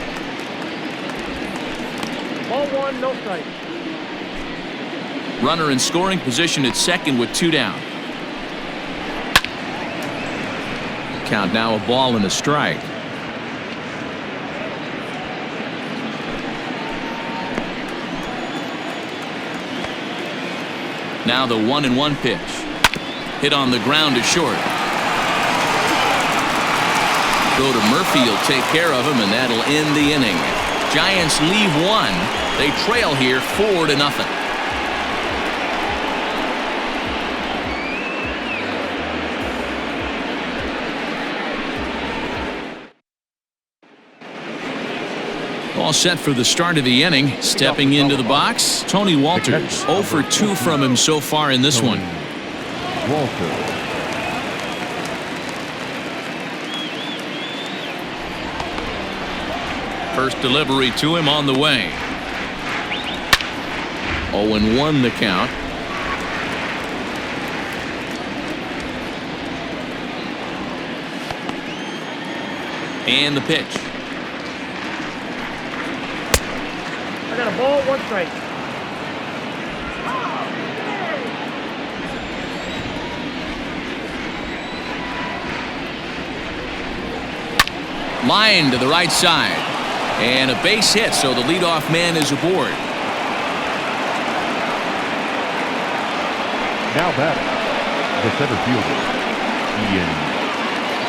ball. Ball 1, no strike. Runner in scoring position at second with 2 down. Count now a ball and a strike. Now the 1-1 pitch. Hit on the ground to short. Go to Murphy, will take care of him, and that'll end the inning. Giants leave 1. They trail here 4-0. All set for the start of the inning. Stepping into the box, Tony Walters. 0 for 2 from him so far in this one. Walters. First delivery to him on the way. 0-1 the count. And the pitch. I got a ball, 1 strike. Line to the right side. And a base hit, so the leadoff man is aboard. Now batting, the center fielder, Ian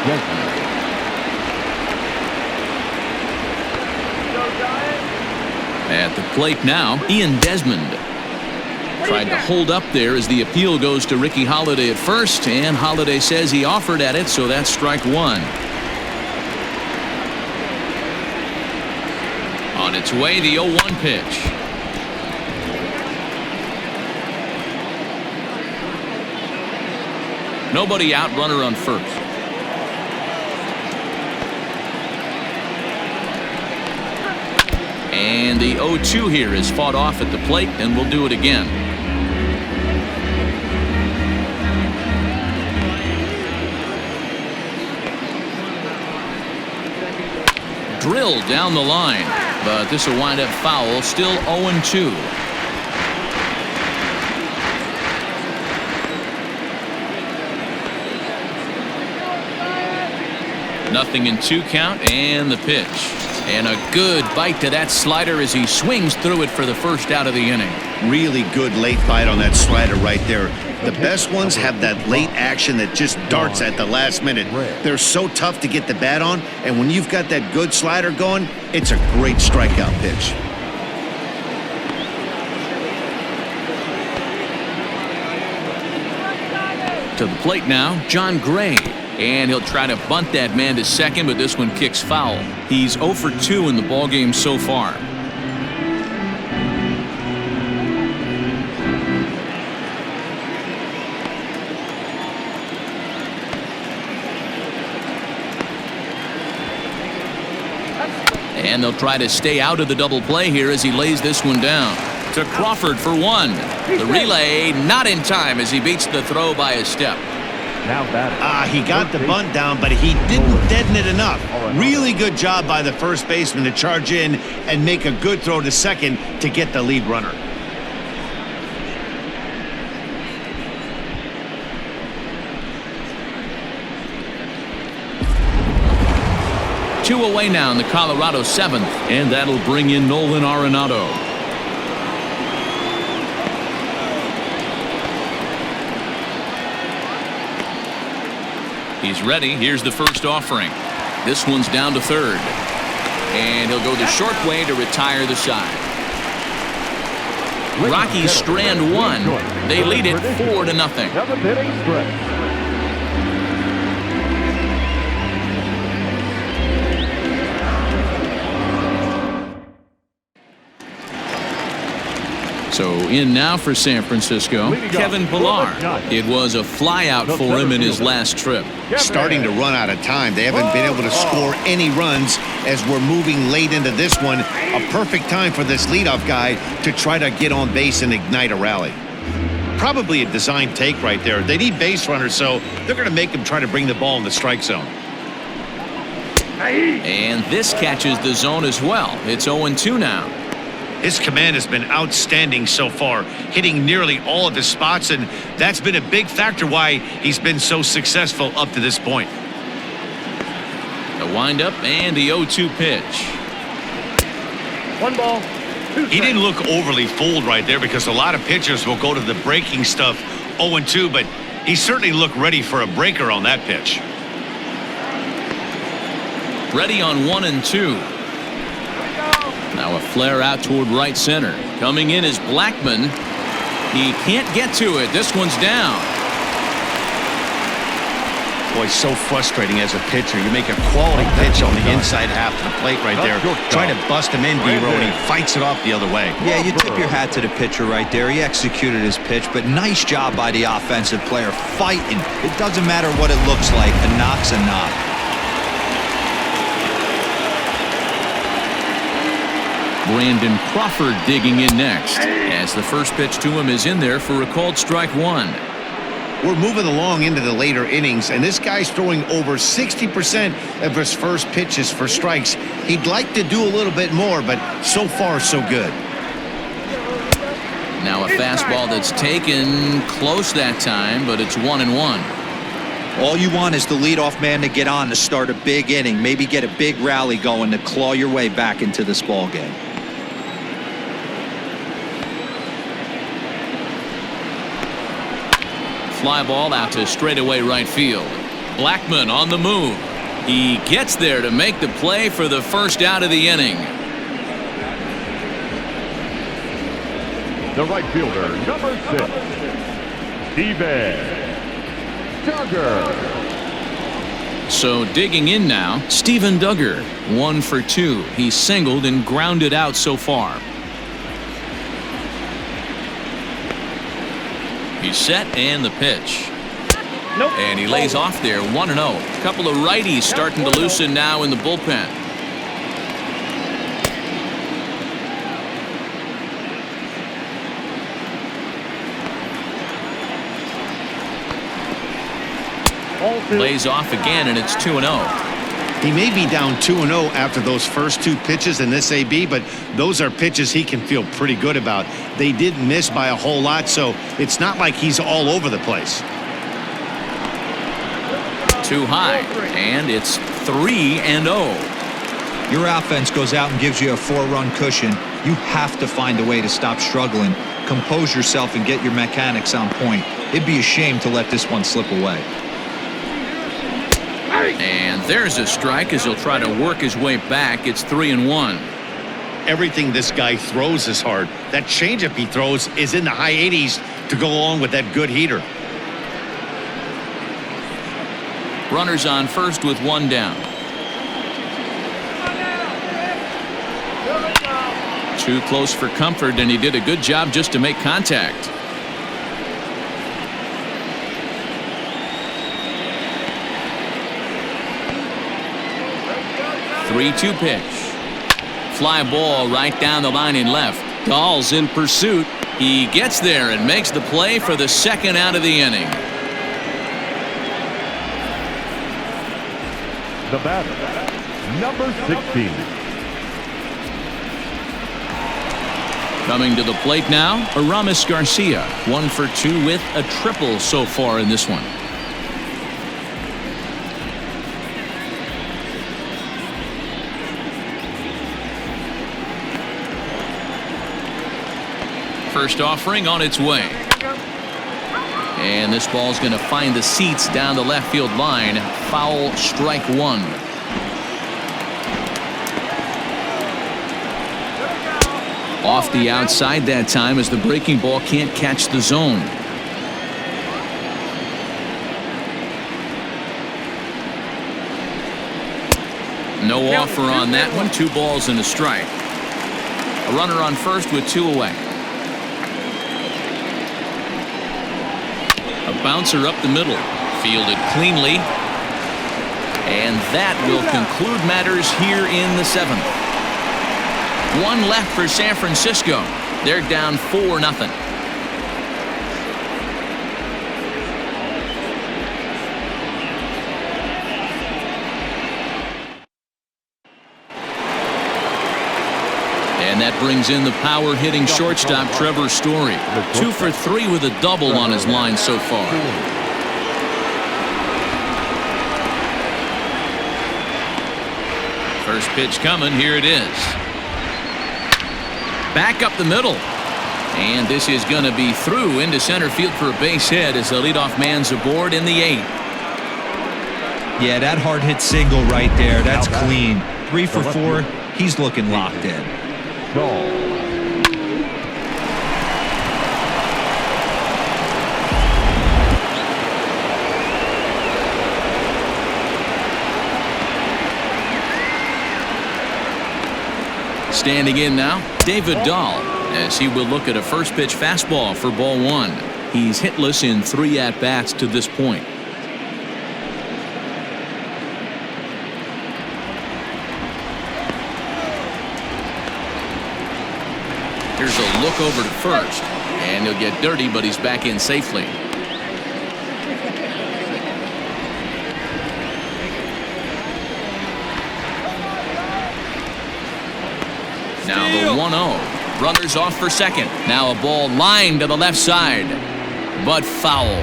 Desmond. At the plate now, Ian Desmond. Tried to hold up there as the appeal goes to Ricky Holiday at first, and Holiday says he offered at it, so that's strike 1. On its way, the 0-1 pitch. Nobody out, runner on first. And the 0-2 here is fought off at the plate, and we'll do it again. Drilled down the line, but this will wind up foul. Still 0-2. Nothing in 2 count, and the pitch. And a good bite to that slider as he swings through it for the first out of the inning. Really good late bite on that slider right there. The best ones have that late action that just darts at the last minute. They're so tough to get the bat on, and when you've got that good slider going, it's a great strikeout pitch. To the plate now, John Gray. And he'll try to bunt that man to second, but this one kicks foul. He's 0 for 2 in the ballgame so far. And they'll try to stay out of the double play here as he lays this one down. To Crawford for 1. The relay not in time as he beats the throw by a step. Now batting. He got the bunt down, but he didn't deaden it enough. Really good job by the first baseman to charge in and make a good throw to second to get the lead runner. Two away now in the Colorado 7th, and that'll bring in Nolan Arenado. He's ready. Here's the first offering. This one's down to third. And he'll go the short way to retire the side. Rockies strand 1. They lead it 4-0. 7th inning stretch. So in now for San Francisco, Kevin Pilar. It was a flyout for him in his last trip. Starting to run out of time. They haven't been able to score any runs as we're moving late into this one. A perfect time for this leadoff guy to try to get on base and ignite a rally. Probably a design take right there. They need base runners, so they're going to make him try to bring the ball in the strike zone. And this catches the zone as well. It's 0-2 now. His command has been outstanding so far, hitting nearly all of his spots, and that's been a big factor why he's been so successful up to this point. The windup and the 0-2 pitch. 1 ball. 2 He didn't look overly fooled right there because a lot of pitchers will go to the breaking stuff 0-2, but he certainly looked ready for a breaker on that pitch. Ready on 1-2. Now a flare out toward right center. Coming in is Blackmon. He can't get to it. This one's down. Boy, so frustrating as a pitcher. You make a quality pitch on the inside half of the plate right there. Trying to bust him in, D-Row, and he fights it off the other way. Yeah, you tip your hat to the pitcher right there. He executed his pitch, but nice job by the offensive player fighting. It doesn't matter what it looks like. A knock's a knock. Brandon Crawford digging in next, as the first pitch to him is in there for a called strike 1. We're moving along into the later innings, and this guy's throwing over 60% of his first pitches for strikes. He'd like to do a little bit more, but so far so good. Now a fastball that's taken close that time, but it's 1-1. All you want is the leadoff man to get on to start a big inning, maybe get a big rally going to claw your way back into this ball game. Fly ball out to straightaway right field. Blackmon on the move. He gets there to make the play for the first out of the inning. The right fielder, number 6, Steven Duggar. So digging in now, Steven Duggar, 1 for 2. He's singled and grounded out so far. He's set and the pitch. Nope. And he lays off there 1-0. A couple of righties starting to loosen now in the bullpen. Lays off again, and it's 2-0. He may be down 2-0 after those first 2 pitches in this AB, but those are pitches he can feel pretty good about. They did miss by a whole lot, so it's not like he's all over the place. Too high, and it's 3-0. Your offense goes out and gives you a 4-run cushion. You have to find a way to stop struggling, compose yourself, and get your mechanics on point. It'd be a shame to let this one slip away. And there's a strike as he'll try to work his way back. It's 3-1. Everything this guy throws is hard. That changeup he throws is in the high 80s to go along with that good heater. Runners on first with 1 down. Too close for comfort, and he did a good job just to make contact. Three-two pitch. Fly ball right down the line in left. Dahl's in pursuit. He gets there and makes the play for the second out of the inning. The batter, number 16. Coming to the plate now, Aramis Garcia, 1 for 2 with a triple so far in this one. First offering on its way. And this ball's going to find the seats down the left field line. Foul, strike 1. Off the outside that time as the breaking ball can't catch the zone. No offer on that one. 2 balls and a strike. A runner on first with 2 away. A bouncer up the middle. Fielded cleanly. And that will conclude matters here in the 7th. One left for San Francisco. They're down 4-0. And that brings in the power-hitting shortstop Trevor Story. 2 for 3 with a double on his line so far. First pitch coming. Here it is. Back up the middle. And this is going to be through into center field for a base hit as the leadoff man's aboard in the 8th. Yeah, that hard hit single right there. That's clean. 3 for 4. He's looking locked in. Standing in now, David Dahl, as he will look at a first pitch fastball for ball 1. He's hitless in 3 at-bats to this point. Here's a look over to first, and he'll get dirty, but he's back in safely. Now the 1-0. Runners off for second. Now a ball lined to the left side, but foul.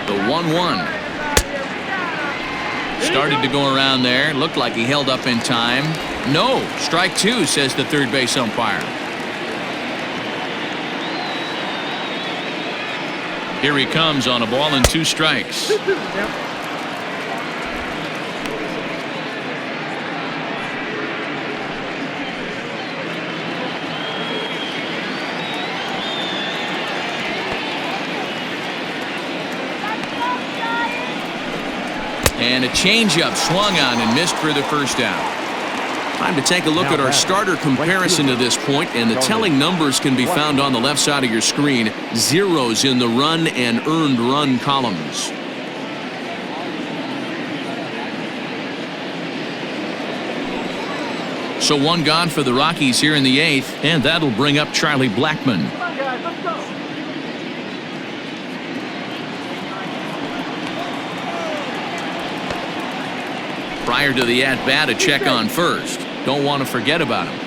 The 1-1. Started to go around there. Looked like he held up in time. No. Strike 2, says the third base umpire. Here he comes on a ball and 2 strikes. And a changeup swung on and missed for the first out. Time to take a look at our starter comparison to this point, and the telling numbers can be found on the left side of your screen. Zeros in the run and earned run columns. So 1 gone for the Rockies here in the 8th, and that'll bring up Charlie Blackmon. Prior to the at-bat, a check on first. Don't want to forget about him.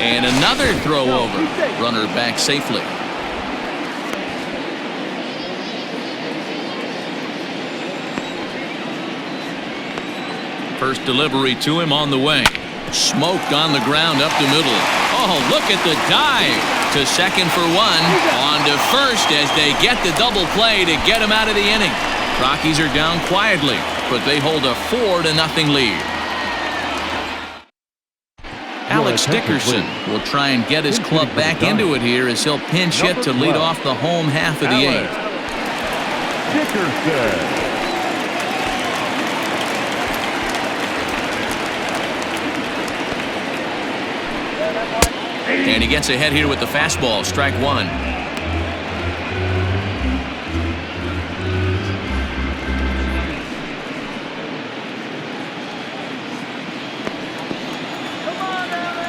And another throw over. Runner back safely. First delivery to him on the way. Smoked on the ground up the middle. Oh, look at the dive to second for 1. On to first as they get the double play to get him out of the inning. Rockies are down quietly, but they hold a 4-0 lead. Alex Dickerson will try and get his club back into it here as he'll pinch hit to lead off the home half of the 8th. Dickerson. And he gets ahead here with the fastball, strike 1.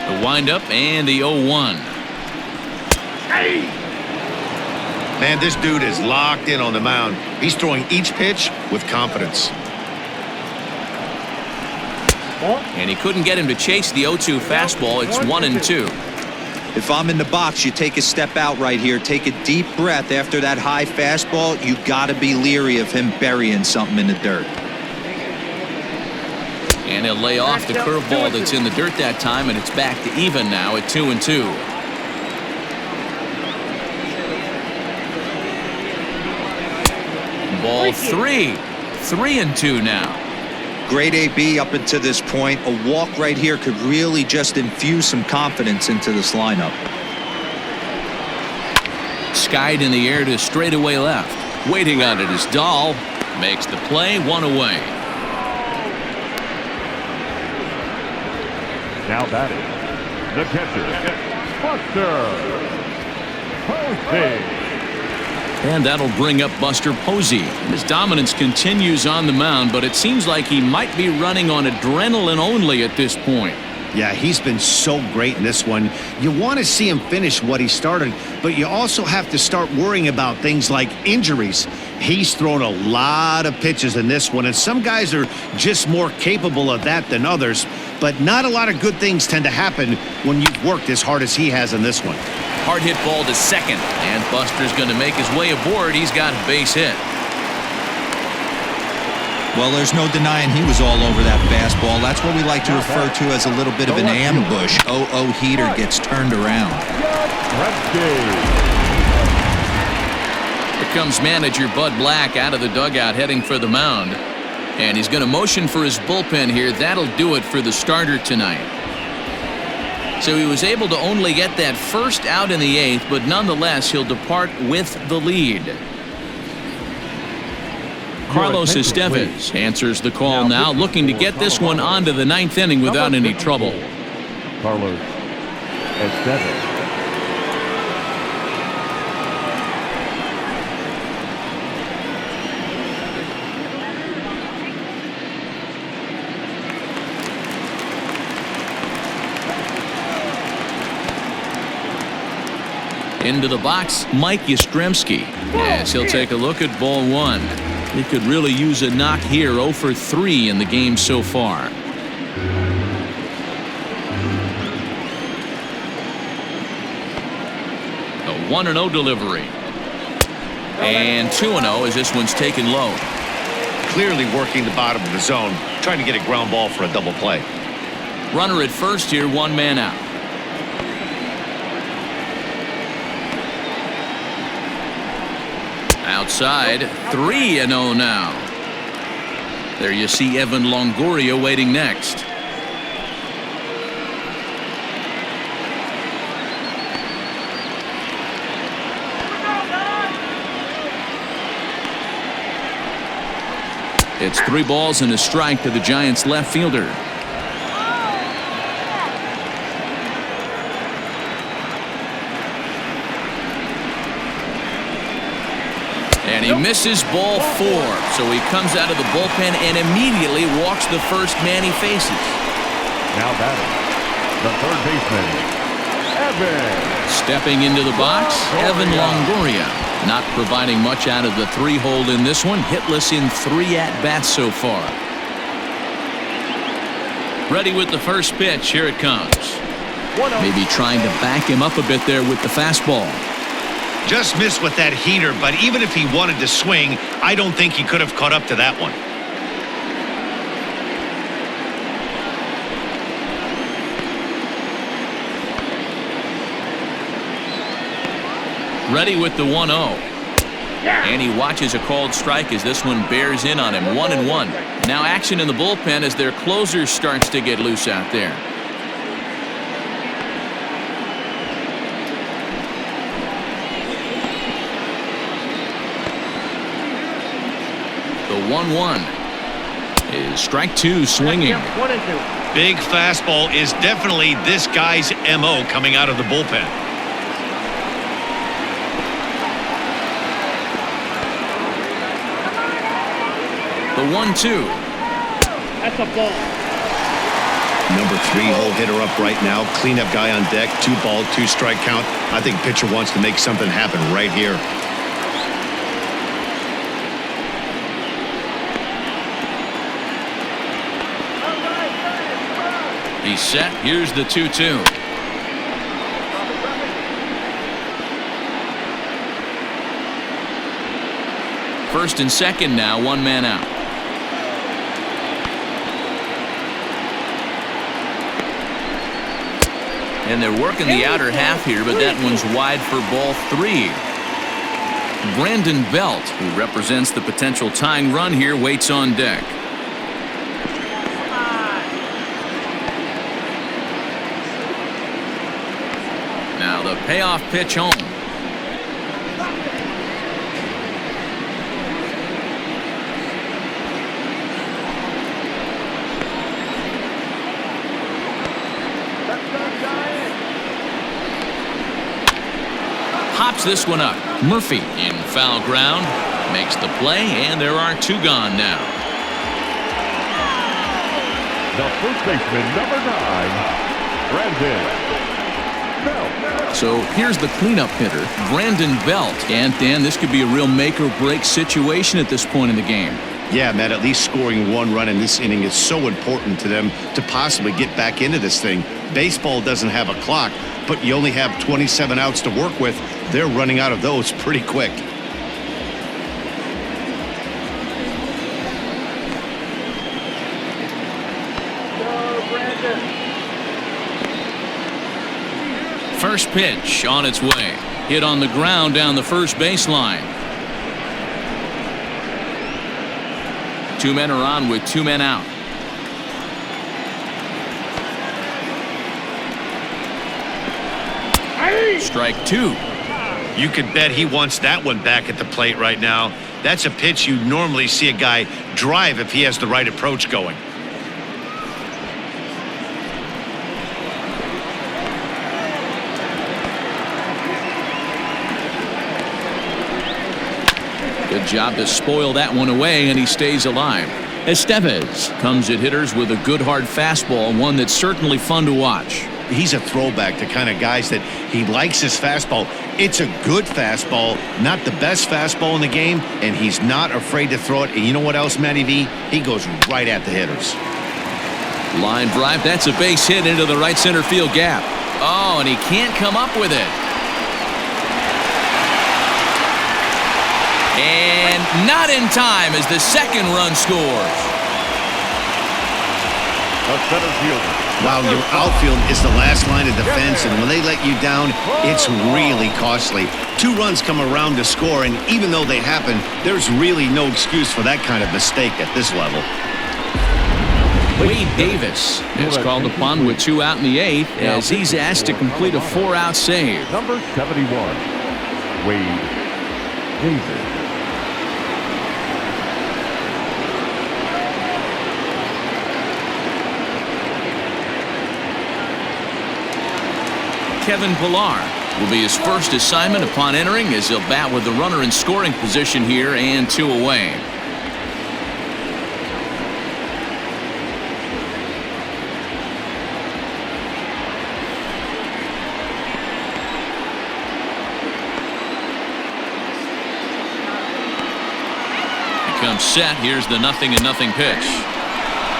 The windup and the 0-1. Man, this dude is locked in on the mound. He's throwing each pitch with confidence. And he couldn't get him to chase the 0-2 fastball. It's 1-2. If I'm in the box, you take a step out right here. Take a deep breath after that high fastball. You got to be leery of him burying something in the dirt. And he'll lay off the curveball that's in the dirt that time, and it's back to even now at 2-2. Ball 3. 3-2 now. Great AB up until this point. A walk right here could really just infuse some confidence into this lineup. Skied in the air to straightaway left. Waiting on it is Dahl. Makes the play, 1 away. Now batting, the catcher, Buster Posey. And that'll bring up Buster Posey. His dominance continues on the mound, but it seems like he might be running on adrenaline only at this point. Yeah, he's been so great in this one. You want to see him finish what he started, but you also have to start worrying about things like injuries. He's thrown a lot of pitches in this one, and some guys are just more capable of that than others, but not a lot of good things tend to happen when you've worked as hard as he has in this one. Hard hit ball to second, and Buster's going to make his way aboard. He's got a base hit. Well, there's no denying he was all over that fastball. That's what we like to refer to as a little bit of an ambush. Oh, heater gets turned around. Here comes manager Bud Black out of the dugout heading for the mound. And he's going to motion for his bullpen here. That'll do it for the starter tonight. So he was able to only get that first out in the 8th, but nonetheless he'll depart with the lead. Carlos Estevez answers the call now, looking to get this one onto the 9th inning without any trouble. Carlos Estevez. Into the box, Mike Yastrzemski, as he'll take a look at ball 1. He could really use a knock here. 0 for 3 in the game so far. A 1-0 delivery. And 2-0 as this one's taken low. Clearly working the bottom of the zone, trying to get a ground ball for a double play. Runner at first here, 1 man out. Outside, 3-0 now. There you see Evan Longoria waiting next. It's 3 balls and a strike to the Giants left fielder. And he misses ball 4, so he comes out of the bullpen and immediately walks the first man he faces. Now batting, the third baseman, Evan. Stepping into the box, Evan Longoria. Not providing much out of the 3-hole in this one. Hitless in 3 at-bats so far. Ready with the first pitch. Here it comes. Maybe trying to back him up a bit there with the fastball. Just missed with that heater, but even if he wanted to swing, I don't think he could have caught up to that one. Ready with the 1-0. And he watches a called strike as this one bears in on him. 1-1. Now action in the bullpen as their closer starts to get loose out there. The 1-1 is strike 2 swinging. 1 and 2. Big fastball is definitely this guy's MO coming out of the bullpen. The 1-2. That's a ball. Number 3-hole hitter up right now. Cleanup guy on deck. 2-ball, 2-strike count. I think pitcher wants to make something happen right here. He's set. Here's the 2-2. First and second now, 1 man out. And they're working the outer half here, but that one's wide for ball 3. Brandon Belt, who represents the potential tying run here, waits on deck. Now the payoff pitch home. pops this one up. Murphy in foul ground. Makes the play, and there are 2 gone now. The first baseman, number 9, Brandon Belt. So here's the cleanup hitter, Brandon Belt. And Dan, this could be a real make or break situation at this point in the game. Yeah, Matt, at least scoring 1 run in this inning is so important to them to possibly get back into this thing. Baseball doesn't have a clock, but you only have 27 outs to work with. They're running out of those pretty quick. First pitch on its way. Hit on the ground down the first baseline. 2 men are on with 2 men out. Strike 2. You could bet he wants that one back at the plate right now. That's a pitch you normally see a guy drive if he has the right approach going. Good job to spoil that one away, and he stays alive. Estevez comes at hitters with a good hard fastball, one that's certainly fun to watch. He's a throwback to kind of guys that he likes his fastball. It's a good fastball, not the best fastball in the game, and he's not afraid to throw it. And you know what else, Matty V? He goes right at the hitters. Line drive, that's a base hit into the right center field gap. Oh, and he can't come up with it. And not in time as the second run scores. The center fielder. Wow, your outfield is the last line of defense, and when they let you down, it's really costly. 2 runs come around to score, and even though they happen, there's really no excuse for that kind of mistake at this level. Wade Davis is called upon with 2 out in the 8th as he's asked to complete a 4-out save. Number 71, Wade Davis. Kevin Pilar will be his first assignment upon entering as he'll bat with the runner in scoring position here and 2 away. He comes set. Here's the 0-0 pitch.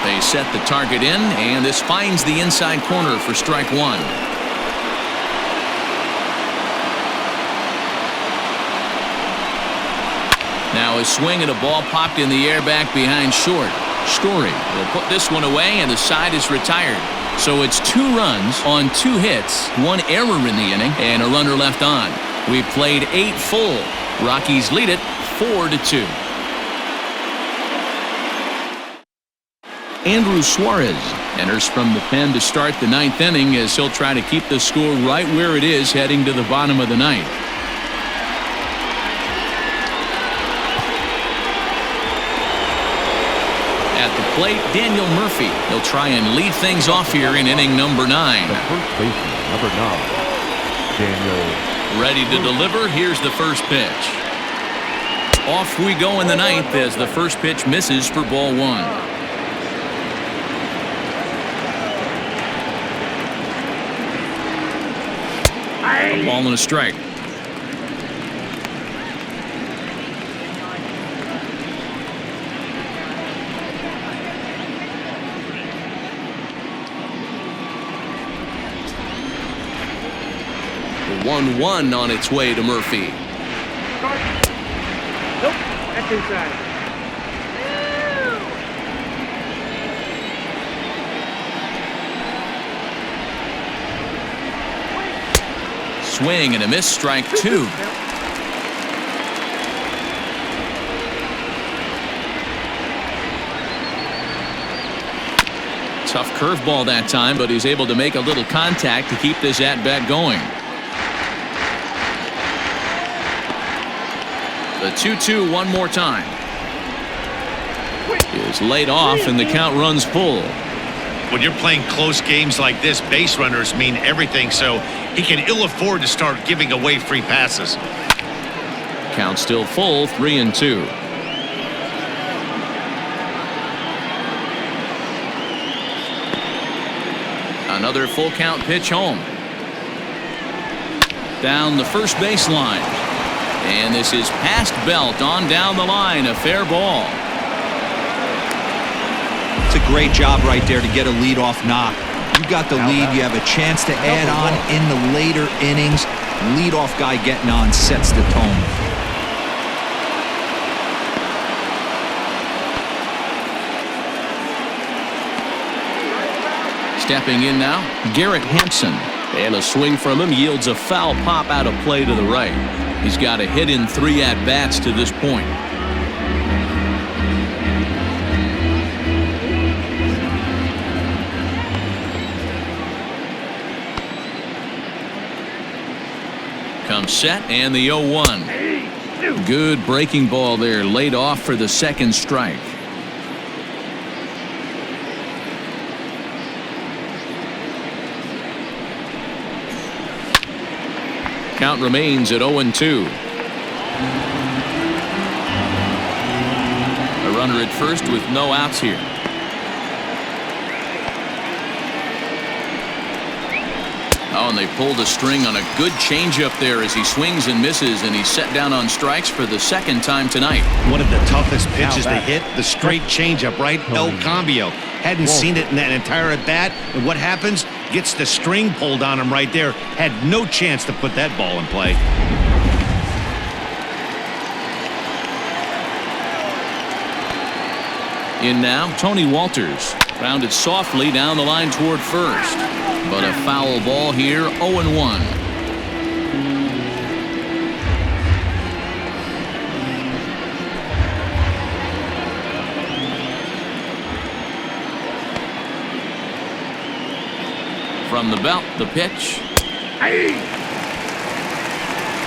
They set the target in, and this finds the inside corner for strike 1. Now a swing and a ball popped in the air back behind short. Story will put this one away, and the side is retired. So it's 2 runs on 2 hits, 1 error in the inning, and a runner left on. We've played 8 full. Rockies lead it 4-2. Andrew Suarez enters from the pen to start the 9th inning as he'll try to keep the score right where it is heading to the bottom of the 9th. At the plate, Daniel Murphy. He'll try and lead things off here in inning number 9. The first baseman, number 9, Daniel. Ready to deliver. Here's the first pitch. Off we go in the 9th as the first pitch misses for ball 1. A ball and a strike. The 1-1 on its way to Murphy. Nope, that's inside. Swing and a miss, strike 2. Tough curveball that time, but he's able to make a little contact to keep this at-bat going. The 2-2 one more time. Is laid off, and the count runs full. When you're playing close games like this, base runners mean everything, so he can ill afford to start giving away free passes. Count still full, 3-2. Another full count pitch home. Down the first baseline. And this is past Belt on down the line. A fair ball. It's a great job right there to get a leadoff knock. You got the lead. You have a chance to add on in the later innings. Leadoff guy getting on sets the tone. Stepping in now, Garrett Hampson. And a swing from him yields a foul pop out of play to the right. He's got a hit in 3 at-bats to this point. Comes set and the 0-1. Good breaking ball there, laid off for the second strike. Count remains at 0-2. A runner at first with no outs here. Oh, and they pulled a string on a good changeup there as he swings and misses, and he's set down on strikes for the second time tonight. One of the toughest pitches they hit, the straight changeup, right? El Cambio. Hadn't seen it in that entire at-bat, and what happens? Gets the string pulled on him right there. Had no chance to put that ball in play. In now, Tony Walters. Rounded softly down the line toward first. But a foul ball here, 0-1. From the belt, the pitch. Hey!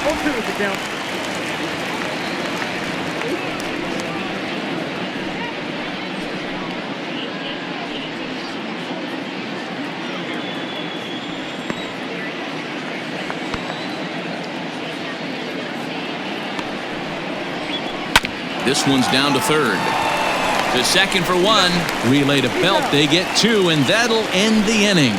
0-2 is the count. This one's down to third. To second for 1. Relay to Belt. They get 2, and that'll end the inning.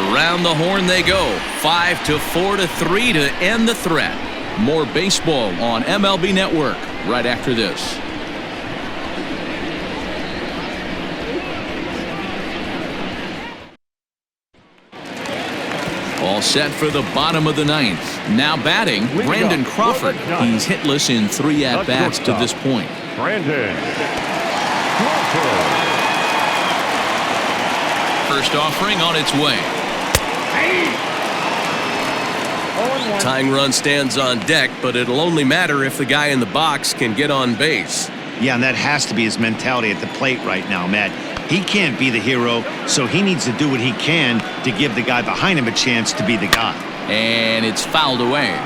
Around the horn they go. 5-4-3 to end the threat. More baseball on MLB Network right after this. All set for the bottom of the 9th. Now batting, Brandon Crawford. He's hitless in 3 at-bats to this point. Brandon Crawford. First offering on its way. Tying run stands on deck, but it'll only matter if the guy in the box can get on base. Yeah, and that has to be his mentality at the plate right now, Matt. He can't be the hero, so he needs to do what he can to give the guy behind him a chance to be the guy. And it's fouled away.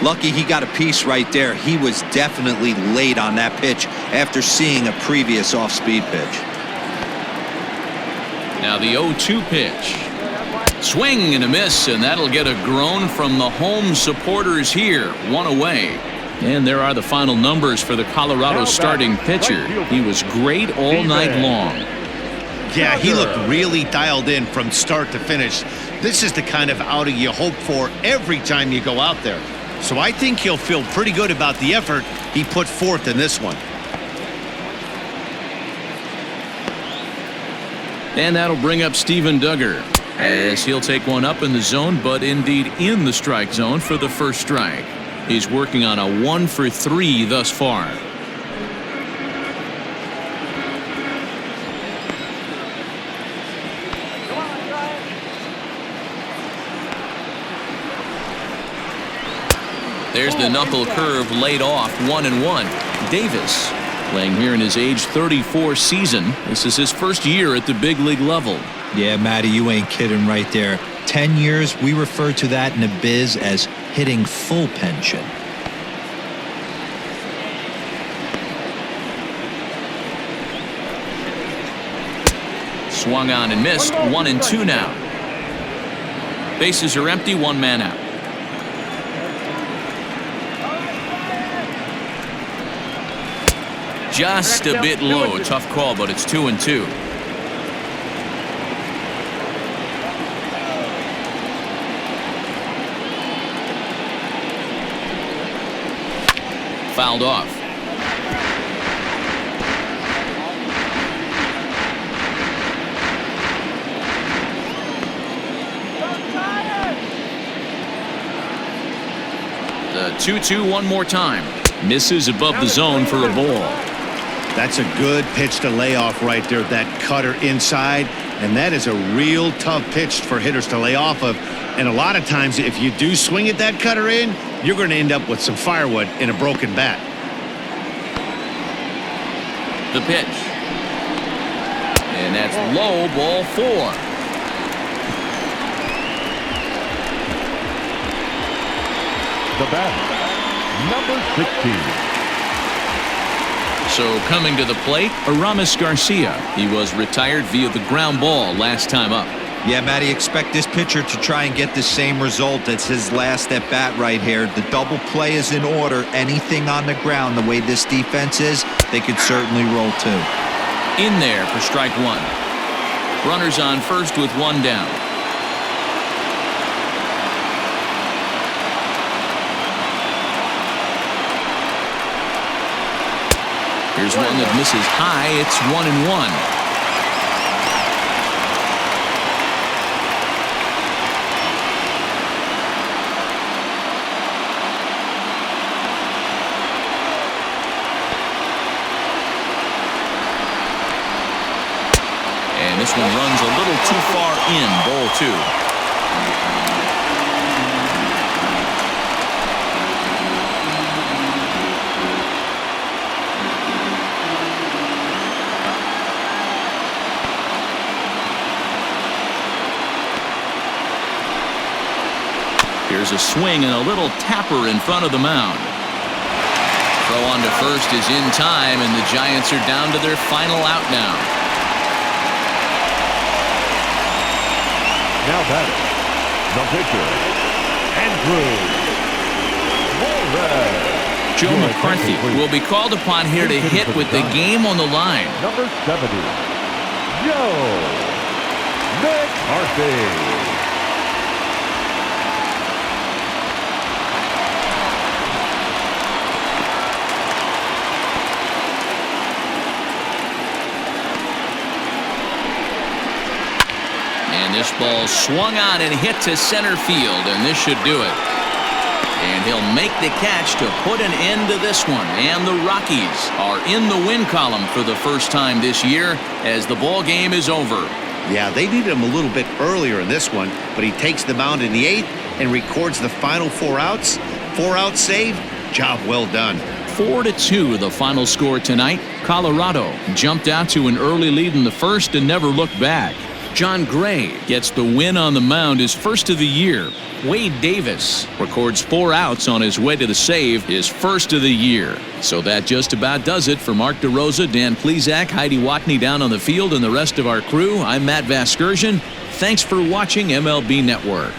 Lucky he got a piece right there. He was definitely late on that pitch after seeing a previous off-speed pitch. Now the 0-2 pitch. Swing and a miss, and that'll get a groan from the home supporters here. 1 away. And there are the final numbers for the Colorado starting pitcher. He was great all night long. Yeah, he looked really dialed in from start to finish. This is the kind of outing you hope for every time you go out there. So I think he'll feel pretty good about the effort he put forth in this one. And that'll bring up Steven Duggar, as he'll take one up in the zone, but indeed in the strike zone for the first strike. He's working on a 1 for 3 thus far. There's the knuckle curve laid off, 1-1. Davis playing here in his age 34 season. This is his first year at the big league level. Yeah, Matty, you ain't kidding right there. 10 years, we refer to that in the biz as hitting full pension. Swung on and missed. 1-2 now. Bases are empty. One man out. Just a bit low. Tough call, but it's 2-2. Fouled off. The 2-2 one more time. Misses above the zone for a ball. That's a good pitch to lay off right there. That cutter inside. And that is a real tough pitch for hitters to lay off of. And a lot of times if you do swing at that cutter in, you're going to end up with some firewood in a broken bat. The pitch. And that's low, ball 4. The batter, number 16. So coming to the plate, Aramis Garcia. He was retired via the ground ball last time up. Yeah, Matty, expect this pitcher to try and get the same result as his last at bat right here. The double play is in order. Anything on the ground, the way this defense is, they could certainly roll too. In there for strike 1. Runners on first with 1 down. Here's one that misses high. It's 1-1. And this one runs a little too far in. Ball 2. Here's a swing and a little tapper in front of the mound. Throw on to first is in time, and the Giants are down to their final out now. Now batting, the pitcher, Andrew Morales. Joe McCarthy will be called upon here to hit with the game on the line. Number 70, Joe McCarthy. This ball swung on and hit to center field, and this should do it. And he'll make the catch to put an end to this one. And the Rockies are in the win column for the first time this year as the ball game is over. Yeah, they needed him a little bit earlier in this one, but he takes the mound in the 8th and records the final 4 outs. 4-out save. Job well done. 4-2 the final score tonight. Colorado jumped out to an early lead in the first and never looked back. John Gray gets the win on the mound, his first of the year. Wade Davis records 4 outs on his way to the save, his first of the year. So that just about does it for Mark DeRosa, Dan Plesac, Heidi Watney down on the field, and the rest of our crew. I'm Matt Vasgersian. Thanks for watching MLB Network.